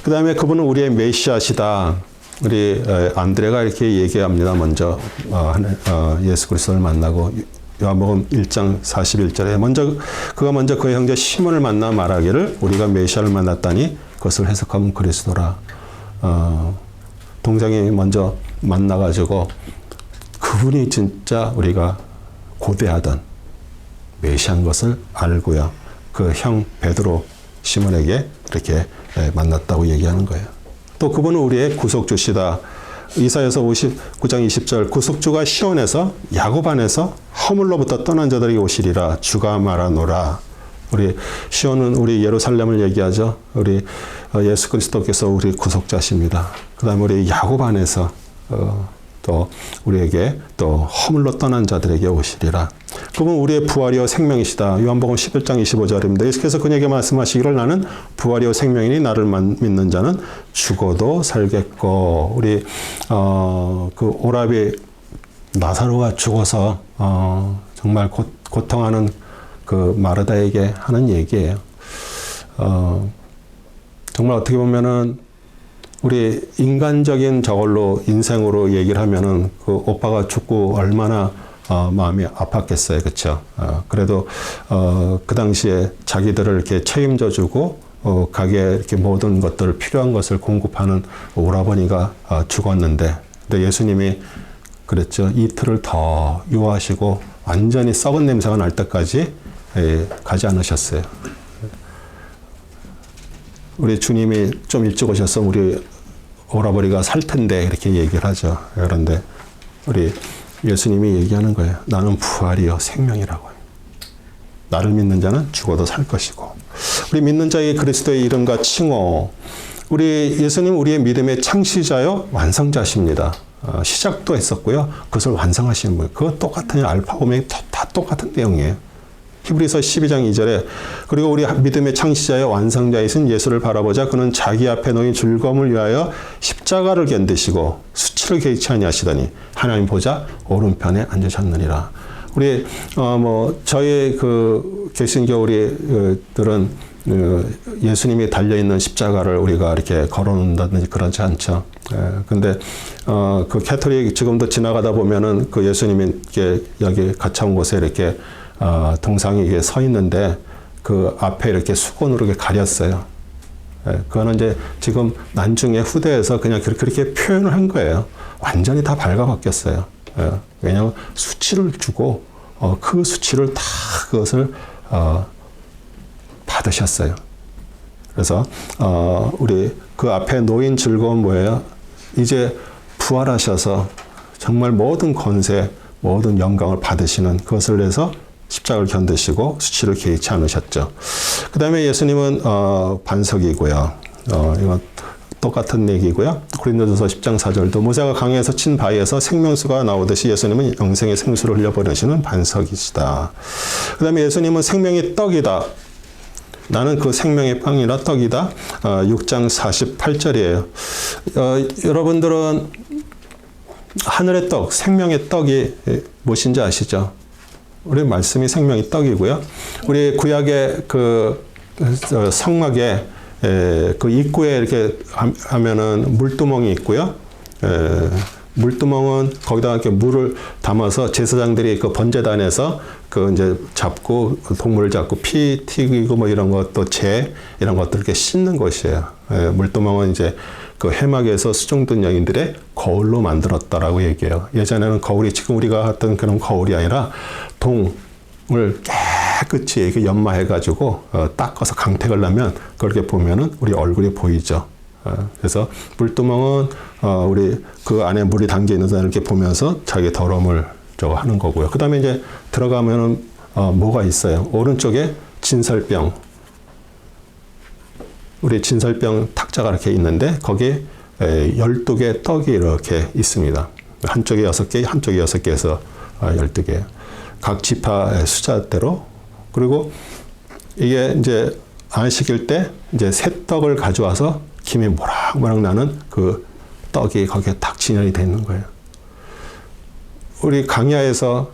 그 다음에 그분은 우리의 메시아시다. 우리 안드레가 이렇게 얘기합니다. 먼저 예수 그리스도를 만나고 요한복음 1장 41절에 그가 먼저 그의 형제 시몬을 만나 말하기를 우리가 메시아를 만났다니 그것을 해석하면 그리스도라. 동생이 먼저 만나가지고 그분이 진짜 우리가 고대하던 메시아인 것을 알고요, 그 형 베드로 시몬에게 이렇게 만났다고 얘기하는 거예요. 또 그분은 우리의 구속주시다. 이사야서 59장 20절, 구속주가 시온에서 야곱 안에서 허물로부터 떠난 자들에게 오시리라. 주가 말하노라. 우리 시온은 우리 예루살렘을 얘기하죠. 우리 예수 그리스도께서 우리 구속자십니다. 그 다음에 우리 야곱 안에서 또 우리에게 또 허물로 떠난 자들에게 오시리라. 그분 우리의 부활이요 생명이시다. 요한복음 11장 25절입니다. 예수께서 그에게 말씀하시기를 나는 부활이요 생명이니 나를 믿는 자는 죽어도 살겠고. 우리 그 오라비 나사로가 죽어서 정말 고통하는 그 마르다에게 하는 얘기예요. 정말 어떻게 보면은 우리 인간적인 저걸로 인생으로 얘기를 하면은 그 오빠가 죽고 얼마나 마음이 아팠겠어요, 그렇죠? 그래도 그 당시에 자기들을 이렇게 책임져 주고 가게 이렇게 모든 것들 필요한 것을 공급하는 오라버니가 죽었는데, 근데 예수님이 그랬죠. 이틀을 더 유하시고 완전히 썩은 냄새가 날 때까지 가지 않으셨어요. 우리 주님이 좀 일찍 오셨으면 우리 오라버니가 살 텐데 이렇게 얘기를 하죠. 그런데 우리 예수님이 얘기하는 거예요. 나는 부활이요 생명이라고요. 나를 믿는 자는 죽어도 살 것이고. 우리 믿는 자의 그리스도의 이름과 칭호. 우리 예수님 우리의 믿음의 창시자요 완성자십니다. 시작도 했었고요, 그것을 완성하시는 분이에요. 그거 똑같은 알파 오메가 다 똑같은 내용이에요. 히브리서 12장 2절에 그리고 우리 믿음의 창시자여 완성자이신 예수를 바라보자. 그는 자기 앞에 놓인 즐거움을 위하여 십자가를 견디시고 수치를 개의치 아니하시더니 하나님 보좌 오른편에 앉으셨느니라. 우리 저희 그 개신교 우리들은 예수님이 달려 있는 십자가를 우리가 이렇게 걸어놓는다든지 그렇지 않죠. 근데 그 캐톨릭 지금도 지나가다 보면은 그 예수님이 이렇게 여기 가까운 곳에 이렇게 동상이 이게 서 있는데 그 앞에 이렇게 수건으로 이렇게 가렸어요. 그거는 이제 지금 나중에 후대에서 그냥 그렇게 표현을 한 거예요. 완전히 다 발가바뀌었어요. 왜냐하면 수치를 주고 그 수치를 다 그것을 받으셨어요. 그래서 우리 그 앞에 놓인 즐거움 뭐예요? 이제 부활하셔서 정말 모든 권세, 모든 영광을 받으시는 그것을 위해서 십자가를 견디시고 수치를 개의치 않으셨죠. 그 다음에 예수님은 반석이고요. 이건 똑같은 얘기고요. 고린도전서 10장 4절도 모세가 강에서 친 바위에서 생명수가 나오듯이 예수님은 영생의 생수를 흘려버리시는 반석이시다. 그 다음에 예수님은 생명의 떡이다. 나는 그 생명의 빵이라 떡이다. 6장 48절이에요. 여러분들은 하늘의 떡, 생명의 떡이 무엇인지 아시죠? 우리 말씀이 생명의 떡이고요. 우리 구약의 그 성막에 그 입구에 이렇게 하면은 물두멍이 있고요. 물두멍은 거기다가 이렇게 물을 담아서 제사장들이 그 번제단에서 그 이제 잡고 동물을 잡고 피 튀기고 뭐 이런 것도 재 이런 것들 이렇게 씻는 것이에요. 물두멍은 이제 그 해막에서 수종든 여인들의 거울로 만들었다라고 얘기해요. 예전에는 거울이 지금 우리가 했던 그런 거울이 아니라 동을 깨끗이 이렇게 연마해가지고 닦아서 강택을 하면 그렇게 보면은 우리 얼굴이 보이죠. 그래서 물두멍은 우리 그 안에 물이 담겨 있는 사람을 이렇게 보면서 자기 더러움을 저거 하는 거고요. 그 다음에 이제 들어가면은 뭐가 있어요? 오른쪽에 진설병. 우리 진설병 탁자가 이렇게 있는데 거기에 12개의 떡이 이렇게 있습니다. 한쪽에 6개, 한쪽에 6개에서 12개. 각 지파의 숫자대로. 그리고 이게 이제 안식일 때 이제 새 떡을 가져와서 김이 모락모락 나는 그 떡이 거기에 딱 진열이 되어 있는 거예요. 우리 강야에서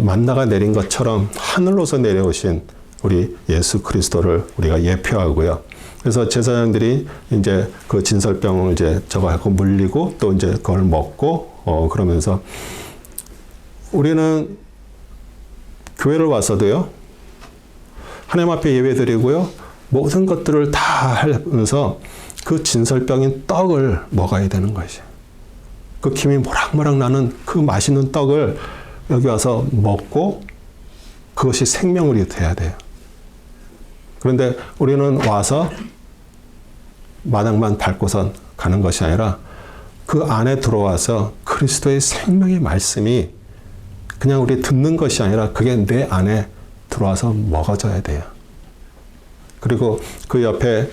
만나가 내린 것처럼 하늘로서 내려오신 우리 예수 그리스도를 우리가 예표하고요. 그래서 제사장들이 이제 그 진설병을 이제 저거 하고 물리고 또 이제 그걸 먹고 그러면서 우리는 교회를 와서도요. 하나님 앞에 예배드리고요. 모든 것들을 다 하면서 그 진설병인 떡을 먹어야 되는 것이에요. 그 김이 모락모락 나는 그 맛있는 떡을 여기 와서 먹고 그것이 생명이 돼야 돼요. 그런데 우리는 와서 마당만 밟고선 가는 것이 아니라 그 안에 들어와서 그리스도의 생명의 말씀이 그냥 우리 듣는 것이 아니라 그게 내 안에 들어와서 먹어져야 돼요. 그리고 그 옆에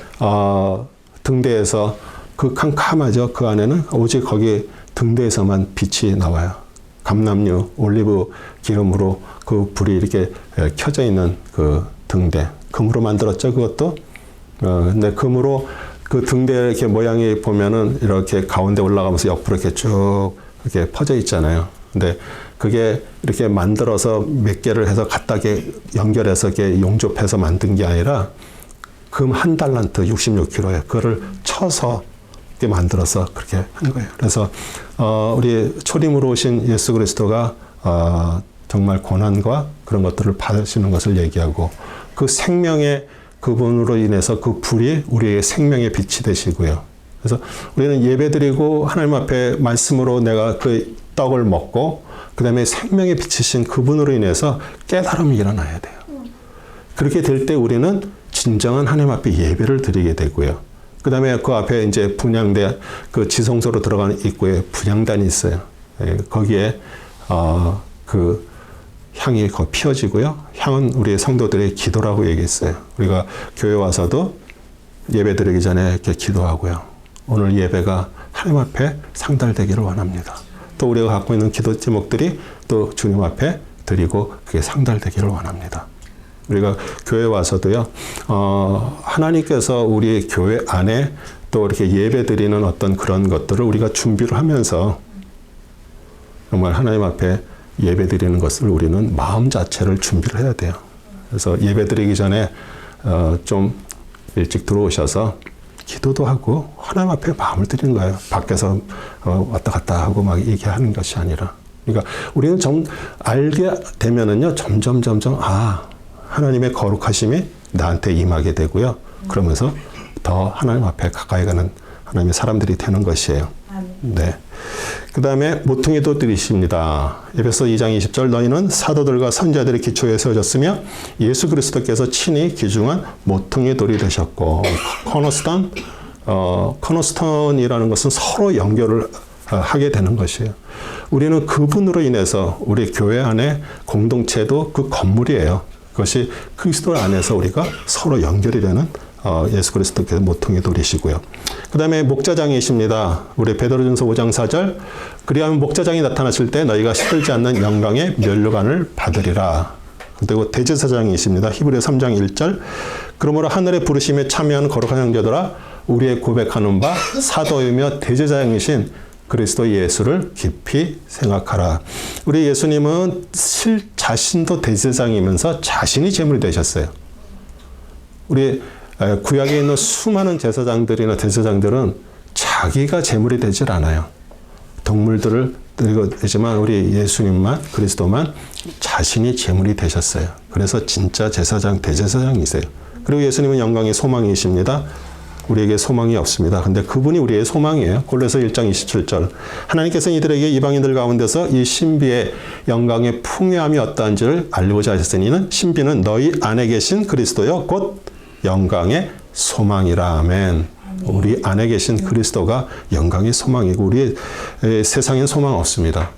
등대에서 그 캄캄하죠. 그 안에는 오직 거기 등대에서만 빛이 나와요. 감람류, 올리브 기름으로 그 불이 이렇게 켜져 있는 그 등대. 금으로 만들었죠. 그것도. 근데 금으로 그 등대 이렇게 모양이 보면은 이렇게 가운데 올라가면서 옆으로 이렇게 쭉 이렇게 퍼져 있잖아요. 근데 그게 이렇게 만들어서 몇 개를 해서 갖다 연결해서 이렇게 용접해서 만든 게 아니라 금 한 달란트 66kg에 그거를 쳐서 이렇게 만들어서 그렇게 한 거예요. 그래서 우리 초림으로 오신 예수 그리스도가 정말 고난과 그런 것들을 받으시는 것을 얘기하고 그 생명의 그분으로 인해서 그 불이 우리의 생명의 빛이 되시고요. 그래서 우리는 예배드리고 하나님 앞에 말씀으로 내가 그 떡을 먹고 그 다음에 생명의 빛이신 그분으로 인해서 깨달음이 일어나야 돼요. 그렇게 될 때 우리는 진정한 하나님 앞에 예배를 드리게 되고요. 그 다음에 그 앞에 이제 분향대, 그 지성소로 들어가는 입구에 분향단이 있어요. 거기에, 그 향이 거기 피어지고요. 향은 우리 성도들의 기도라고 얘기했어요. 우리가 교회 와서도 예배 드리기 전에 이렇게 기도하고요. 오늘 예배가 하나님 앞에 상달되기를 원합니다. 또 우리가 갖고 있는 기도 제목들이 또 주님 앞에 드리고 그게 상달되기를 원합니다. 우리가 교회 와서도요, 하나님께서 우리 교회 안에 또 이렇게 예배 드리는 어떤 그런 것들을 우리가 준비를 하면서 정말 하나님 앞에 예배 드리는 것을 우리는 마음 자체를 준비를 해야 돼요. 그래서 예배 드리기 전에 좀 일찍 들어오셔서 기도도 하고 하나님 앞에 마음을 드리는 거예요. 밖에서 왔다 갔다 하고 막 얘기하는 것이 아니라. 그러니까 우리는 좀 알게 되면은요, 점점 하나님의 거룩하심이 나한테 임하게 되고요. 그러면서 더 하나님 앞에 가까이 가는 하나님의 사람들이 되는 것이에요. 네. 그 다음에 모퉁이도 드리십니다. 에베소 2장 20절 너희는 사도들과 선지자들의 기초에 세워졌으며 예수 그리스도께서 친히 귀중한 모퉁이 돌이 되셨고 커너스톤이라는 것은 서로 연결을 하게 되는 것이에요. 우리는 그분으로 인해서 우리 교회 안에 공동체도 그 건물이에요. 그것이 그리스도 안에서 우리가 서로 연결이 되는 예수 그리스도께서 모퉁이 돌이시고요. 그 다음에 목자장이십니다. 우리 베드로전서 5장 4절 그리하면 목자장이 나타나실 때 너희가 시들지 않는 영광의 면류관을 받으리라. 그리고 대제사장이십니다. 히브리 3장 1절 그러므로 하늘의 부르심에 참여하는 거룩한 형제들아 우리의 고백하는 바 사도이며 대제사장이신 그리스도 예수를 깊이 생각하라. 우리 예수님은 자신도 대제사장이면서 자신이 제물이 되셨어요. 우리 구약에 있는 수많은 제사장들이나 대제사장들은 자기가 제물이 되질 않아요. 동물들을 드리고 되지만 우리 예수님만, 그리스도만 자신이 제물이 되셨어요. 그래서 진짜 제사장, 대제사장이세요. 그리고 예수님은 영광의 소망이십니다. 우리에게 소망이 없습니다. 근데 그분이 우리의 소망이에요. 골로새 1장 27절. 하나님께서 이들에게 이방인들 가운데서 이 신비의 영광의 풍요함이 어떠한지를 알고자 하셨으니 신비는 너희 안에 계신 그리스도여 곧 영광의 소망이라. 아멘. 우리 안에 계신 그리스도가 영광의 소망이고 우리의 세상엔 소망 없습니다.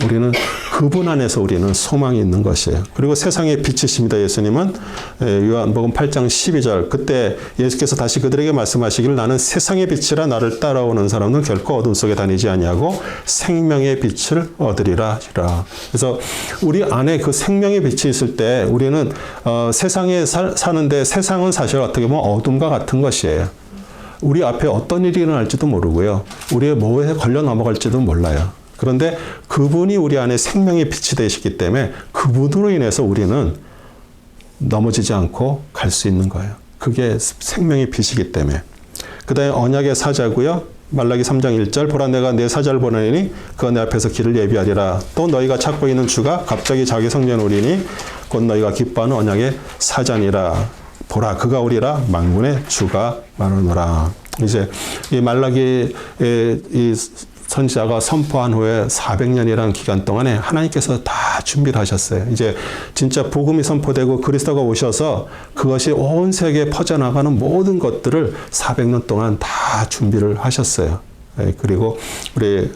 우리는 그분 안에서 우리는 소망이 있는 것이에요. 그리고 세상의 빛이십니다. 예수님은 요한복음 8장 12절 그때 예수께서 다시 그들에게 말씀하시기를 나는 세상의 빛이라 나를 따라오는 사람은 결코 어둠 속에 다니지 아니하고 생명의 빛을 얻으리라 하시라. 그래서 우리 안에 그 생명의 빛이 있을 때 우리는 세상에 사는데 세상은 사실 어떻게 보면 어둠과 같은 것이에요. 우리 앞에 어떤 일이 일어날지도 모르고요. 우리의 뭐에 걸려 넘어갈지도 몰라요. 그런데 그분이 우리 안에 생명의 빛이 되시기 때문에 그분으로 인해서 우리는 넘어지지 않고 갈 수 있는 거예요. 그게 생명의 빛이기 때문에. 그 다음에 언약의 사자고요. 말라기 3장 1절 보라 내가 내 사자를 보내니 그가 내 앞에서 길을 예비하리라. 또 너희가 찾고 있는 주가 갑자기 자기 성전 오리니 곧 너희가 기뻐하는 언약의 사자니라. 보라 그가 오리라 만군의 주가 말하노라. 이제 이 말라기의 이 선지자가 선포한 후에 400년이라는 기간 동안에 하나님께서 다 준비를 하셨어요. 이제 진짜 복음이 선포되고 그리스도가 오셔서 그것이 온 세계에 퍼져나가는 모든 것들을 400년 동안 다 준비를 하셨어요. 그리고 우리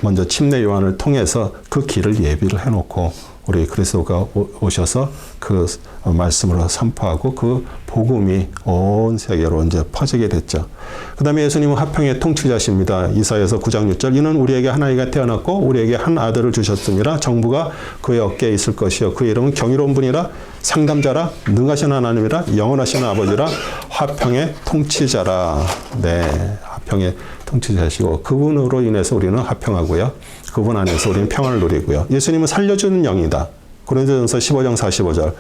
먼저 침례 요한을 통해서 그 길을 예비를 해놓고 우리 그리스도가 오셔서 그 말씀으로 선포하고 그 복음이 온 세계로 이제 퍼지게 됐죠. 그 다음에 예수님은 화평의 통치자십니다. 이사야서 9장 6절 이는 우리에게 한 아이가 태어났고 우리에게 한 아들을 주셨음이라 정부가 그의 어깨에 있을 것이요 그의 이름은 경이로운 분이라 상담자라 능하신 하나님이라 영원하신 아버지라 화평의 통치자라. 네, 화평의 통치자시고 그분으로 인해서 우리는 화평하고요. 그분 안에서 우리는 평안을 누리고요. 예수님은 살려주는 영이다. 고린도전서 15장 45절.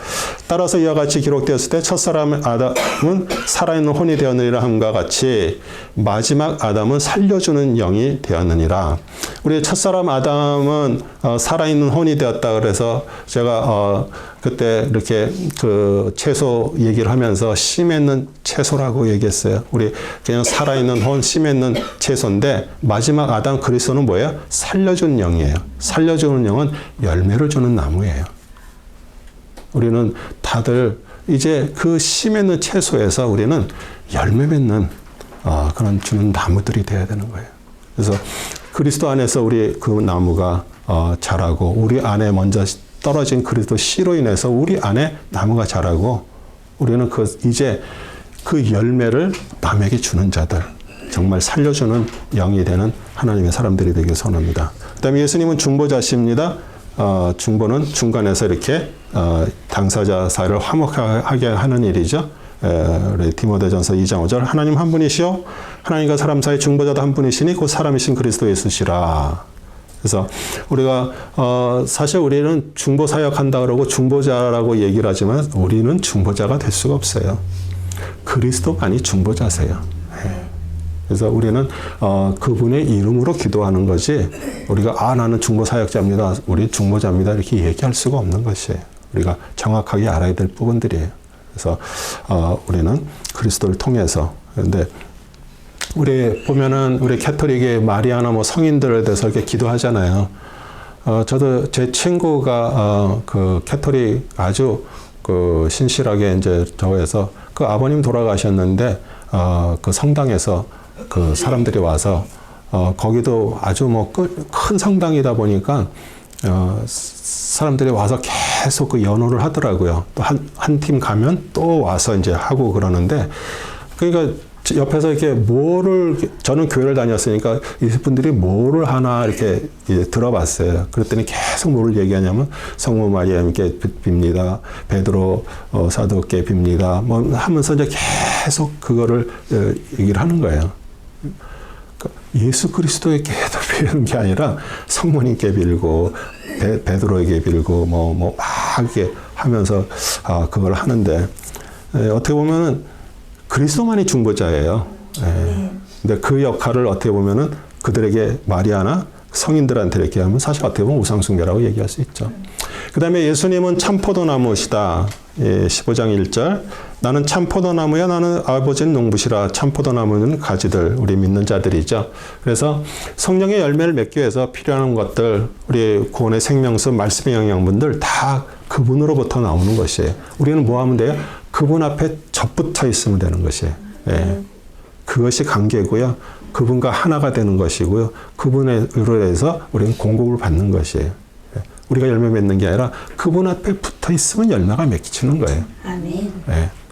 따라서 이와 같이 기록되었을 때 첫사람 아담은 살아있는 혼이 되었느니라 함과 같이 마지막 아담은 살려주는 영이 되었느니라. 우리 첫사람 아담은 살아있는 혼이 되었다 그래서 제가 그때 이렇게 그 채소 얘기를 하면서 씨 맺는 채소라고 얘기했어요. 우리 그냥 살아있는 혼, 씨 맺는 채소인데 마지막 아담 그리스도는 뭐예요? 살려주는 영이에요. 살려주는 영은 열매를 주는 나무예요. 우리는 다들 이제 그 씨 맺는 채소에서 우리는 열매 맺는 그런 주는 나무들이 되어야 되는 거예요. 그래서 그리스도 안에서 우리 그 나무가 자라고 우리 안에 먼저 떨어진 그리스도 씨로 인해서 우리 안에 나무가 자라고 우리는 이제 그 열매를 남에게 주는 자들 정말 살려주는 영이 되는 하나님의 사람들이 되길 소원합니다. 그 다음에 예수님은 중보자십니다. 중보는 중간에서 이렇게 당사자 사이를 화목하게 하는 일이죠. 우리 디모데전서 2장 5절 하나님 한 분이시요 하나님과 사람 사이 중보자도 한 분이시니 곧 사람이신 그리스도 예수시라. 그래서 우리가 사실 우리는 중보 사역한다 그러고 중보자라고 얘기를 하지만 우리는 중보자가 될 수가 없어요. 그리스도만이 중보자세요. 그래서 우리는 그분의 이름으로 기도하는 거지 우리가 나는 중보 사역자입니다. 우리 중보자입니다. 이렇게 얘기할 수가 없는 것이에요. 우리가 정확하게 알아야 될 부분들이에요. 그래서 우리는 그리스도를 통해서 근데 우리 보면은 우리 캐톨릭의 마리아나 뭐 성인들에 대해서 이렇게 기도하잖아요. 저도 제 친구가 그 캐톨릭 아주 그 신실하게 이제 저에서 그 아버님 돌아가셨는데 그 성당에서 그 사람들이 와서 거기도 아주 뭐 큰 성당이다 보니까 사람들이 와서 계속 그 연호를 하더라고요. 또 한 팀 가면 또 와서 이제 하고 그러는데 그러니까 옆에서 이렇게 저는 교회를 다녔으니까 이분들이 뭐를 하나 이렇게 이제 들어봤어요. 그랬더니 계속 뭐를 얘기하냐면 성모 마리아님께 빕니다. 베드로 사도께 빕니다. 뭐 하면서 이제 계속 그거를 얘기를 하는 거예요. 예수 그리스도에게도 빌는 게 아니라 성모님께 빌고 베드로에게 빌고 막 이렇게 하면서 그걸 하는데 어떻게 보면은 그리스도만이 중보자예요. 근데 그 역할을 어떻게 보면은 그들에게 마리아나 성인들한테 이렇게 하면 사실 어떻게 보면 우상숭배라고 얘기할 수 있죠. 그 다음에 예수님은 참 포도나무시다. 15장 1절. 나는 참 포도나무야. 나는 아버지는 농부시라. 참 포도나무는 가지들, 우리 믿는 자들이죠. 그래서 성령의 열매를 맺기 위해서 필요한 것들, 우리 구원의 생명수, 말씀의 영양분들 다 그분으로부터 나오는 것이에요. 우리는 뭐 하면 돼요? 그분 앞에 접붙어 있으면 되는 것이에요. 그것이 관계고요. 그분과 하나가 되는 것이고요. 그분으로 해서 우리는 공급을 받는 것이에요. 우리가 열매 맺는 게 아니라 그분 앞에 붙어 있으면 열매가 맺히는 거예요. 아멘.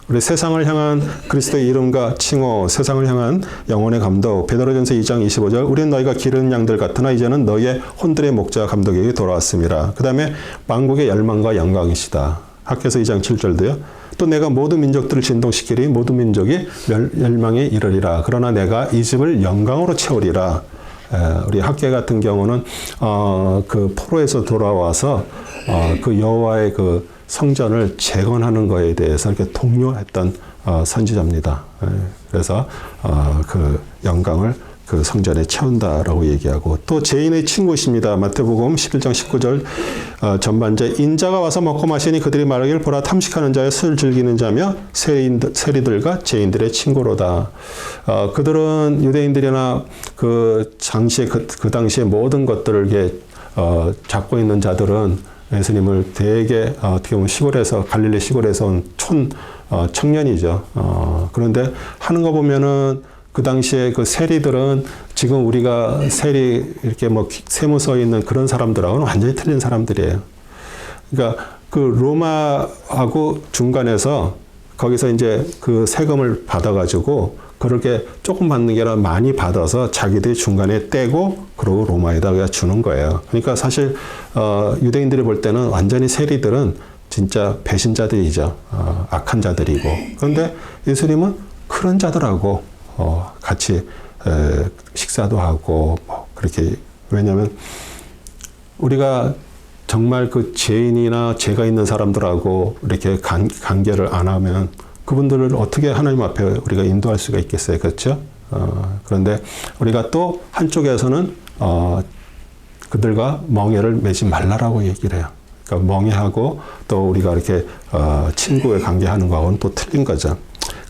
우리 세상을 향한 그리스도의 이름과 칭호, 세상을 향한 영혼의 감독, 베드로전서 2장 25절, 우리는 너희가 기르는 양들 같으나 이제는 너희의 혼들의 목자와 감독에게 돌아왔습니다. 그 다음에 만국의 열망과 영광이시다. 학개서 2장 7절도요. 또 내가 모든 민족들을 진동시키리 모든 민족이 멸망에 이르리라. 그러나 내가 이 집을 영광으로 채우리라. 우리 학개 같은 경우는 그 포로에서 돌아와서 그 여호와의 그 성전을 재건하는 거에 대해서 이렇게 독려했던 선지자입니다. 그래서 그 영광을 그 성전에 채운다라고 얘기하고 또 죄인의 친구십니다. 마태복음 11장 19절 전반제 인자가 와서 먹고 마시니 그들이 말하기를 보라 탐식하는 자여 술 즐기는 자며 세리들과 죄인들의 친구로다. 그들은 유대인들이나 그 당시에 그 당시에 모든 것들을 이렇게 잡고 있는 자들은 예수님을 되게 어떻게 보면 시골에서 갈릴리 시골에서 온 청년이죠. 그런데 하는 거 보면은 그 당시에 그 세리들은 지금 우리가 세리 이렇게 뭐 세무 서 있는 그런 사람들하고는 완전히 틀린 사람들이에요. 그러니까 그 로마하고 중간에서 거기서 이제 그 세금을 받아가지고 그렇게 조금 받는 게 아니라 많이 받아서 자기들이 중간에 떼고 그러고 로마에다가 주는 거예요. 그러니까 사실 유대인들이 볼 때는 완전히 세리들은 진짜 배신자들이죠. 악한 자들이고. 그런데 예수님은 그런 자들하고 같이 식사도 하고 뭐 그렇게 왜냐하면 우리가 정말 그 죄인이나 죄가 있는 사람들하고 이렇게 관계를 안 하면 그분들을 어떻게 하나님 앞에 우리가 인도할 수가 있겠어요, 그렇죠? 그런데 우리가 또 한쪽에서는 그들과 멍에를 매지 말라라고 얘기를 해요. 그러니까 멍에하고 또 우리가 이렇게 친구의 관계하는 거하고는 또 틀린 거죠.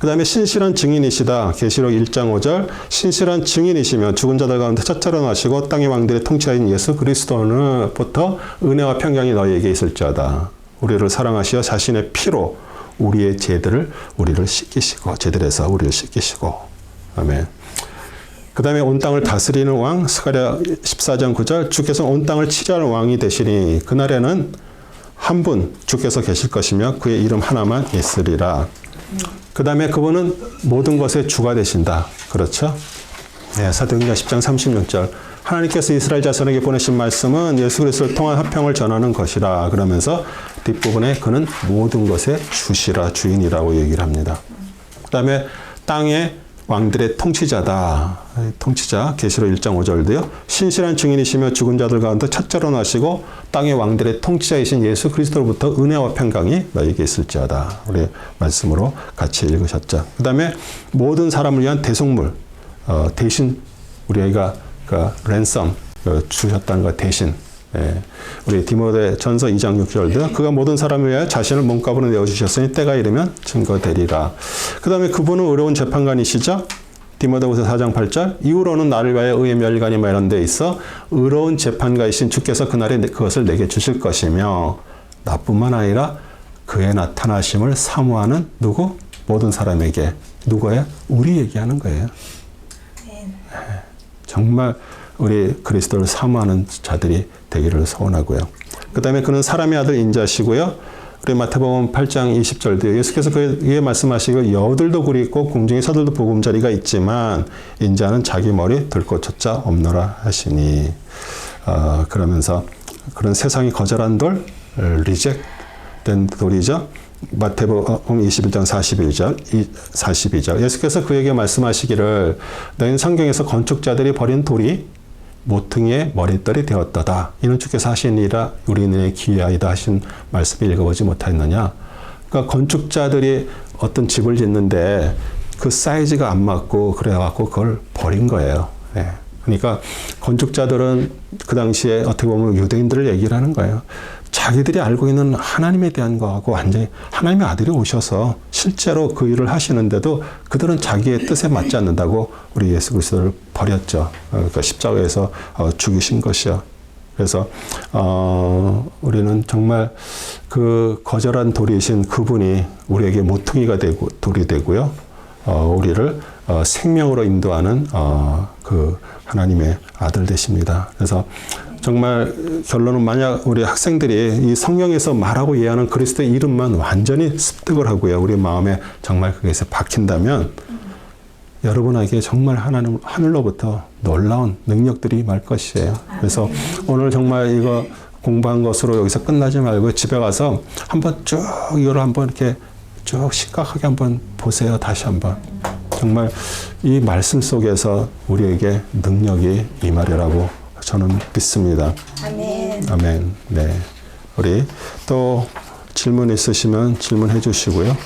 그 다음에 신실한 증인이시다. 계시록 1장 5절 신실한 증인이시며 죽은 자들 가운데 첫째로 나시고 땅의 왕들의 통치하인 예수 그리스도는부터 은혜와 평강이 너희에게 있을지어다. 우리를 사랑하시어 자신의 피로 우리의 죄들을 우리를 씻기시고 죄들에서 우리를 씻기시고 아멘. 그 다음에 온 땅을 다스리는 왕 스가랴 14장 9절 주께서 온 땅을 치료하는 왕이 되시니 그날에는 한 분 주께서 계실 것이며 그의 이름 하나만 있으리라. 그 다음에 그분은 모든 것의 주가 되신다. 그렇죠? 네, 사도행전 10장 36절 하나님께서 이스라엘 자손에게 보내신 말씀은 예수 그리스도를 통한 화평을 전하는 것이라. 그러면서 뒷부분에 그는 모든 것의 주시라 주인이라고 얘기를 합니다. 그 다음에 땅의 왕들의 통치자다. 통치자 계시록 1장 5절도요. 신실한 증인이시며 죽은 자들 가운데 첫째로 나시고 땅의 왕들의 통치자이신 예수 그리스도로부터 은혜와 평강이 너에게 있을지어다. 우리 말씀으로 같이 읽으셨죠. 그 다음에 모든 사람을 위한 대속물 대신 우리가 그 랜섬 주셨다는 거 대신 우리 디모데 전서 2장 6절도 그가 모든 사람을 위하여 자신을 몸값으로 내어주셨으니 때가 이르면 증거되리라. 그 다음에 그분은 의로운 재판관이시죠. 디모데후서 4장 8절 이후로는 나를 위하여 의의 멸관이 마련되어 있어 의로운 재판가이신 주께서 그날에 그것을 내게 주실 것이며 나뿐만 아니라 그의 나타나심을 사모하는 누구? 모든 사람에게. 누구예요? 우리에게 하는 거예요. 정말 우리 그리스도를 사모하는 자들이 되기를 소원하고요. 그 다음에 그는 사람의 아들 인자시고요. 우리 마태복음 8장 20절도 예수께서 그에 말씀하시고 여들도 굴이 있고 궁중에 서들도 보금자리가 있지만 인자는 자기 머리 들고 젖자 없노라 하시니 그러면서 그런 세상이 거절한 돌 리젝된 돌이죠. 마태복음 21장 42절 예수께서 그에게 말씀하시기를 너희는 성경에서 건축자들이 버린 돌이 모퉁이의 머릿돌이 되었다다. 이는 주께서 하시니라 우리는 기이하이다 하신 말씀을 읽어보지 못하였느냐. 그러니까 건축자들이 어떤 집을 짓는데 그 사이즈가 안 맞고 그래갖고 그걸 버린 거예요. 예. 그러니까 건축자들은 그 당시에 어떻게 보면 유대인들을 얘기를 하는 거예요. 자기들이 알고 있는 하나님에 대한 거하고 완전히 하나님의 아들이 오셔서 실제로 그 일을 하시는데도 그들은 자기의 뜻에 맞지 않는다고 우리 예수 그리스도를 버렸죠. 그러니까 십자가에서 죽이신 것이요. 그래서 우리는 정말 그 거절한 돌이신 그분이 우리에게 모퉁이가 되고 돌이 되고요. 우리를 생명으로 인도하는 그 하나님의 아들 되십니다. 그래서 정말 결론은 만약 우리 학생들이 이 성경에서 말하고 이해하는 그리스도의 이름만 완전히 습득을 하고요. 우리 마음에 정말 그것에 박힌다면 여러분에게 정말 하늘로부터 놀라운 능력들이 말 것이에요. 그래서 오늘 정말 이거 공부한 것으로 여기서 끝나지 말고 집에 가서 한번 쭉 이걸 한번 이렇게 쭉 심각하게 한번 보세요. 다시 한번. 정말 이 말씀 속에서 우리에게 능력이 임하리라고 저는 믿습니다. 아멘. 아멘. 네. 우리 또 질문 있으시면 질문해 주시고요.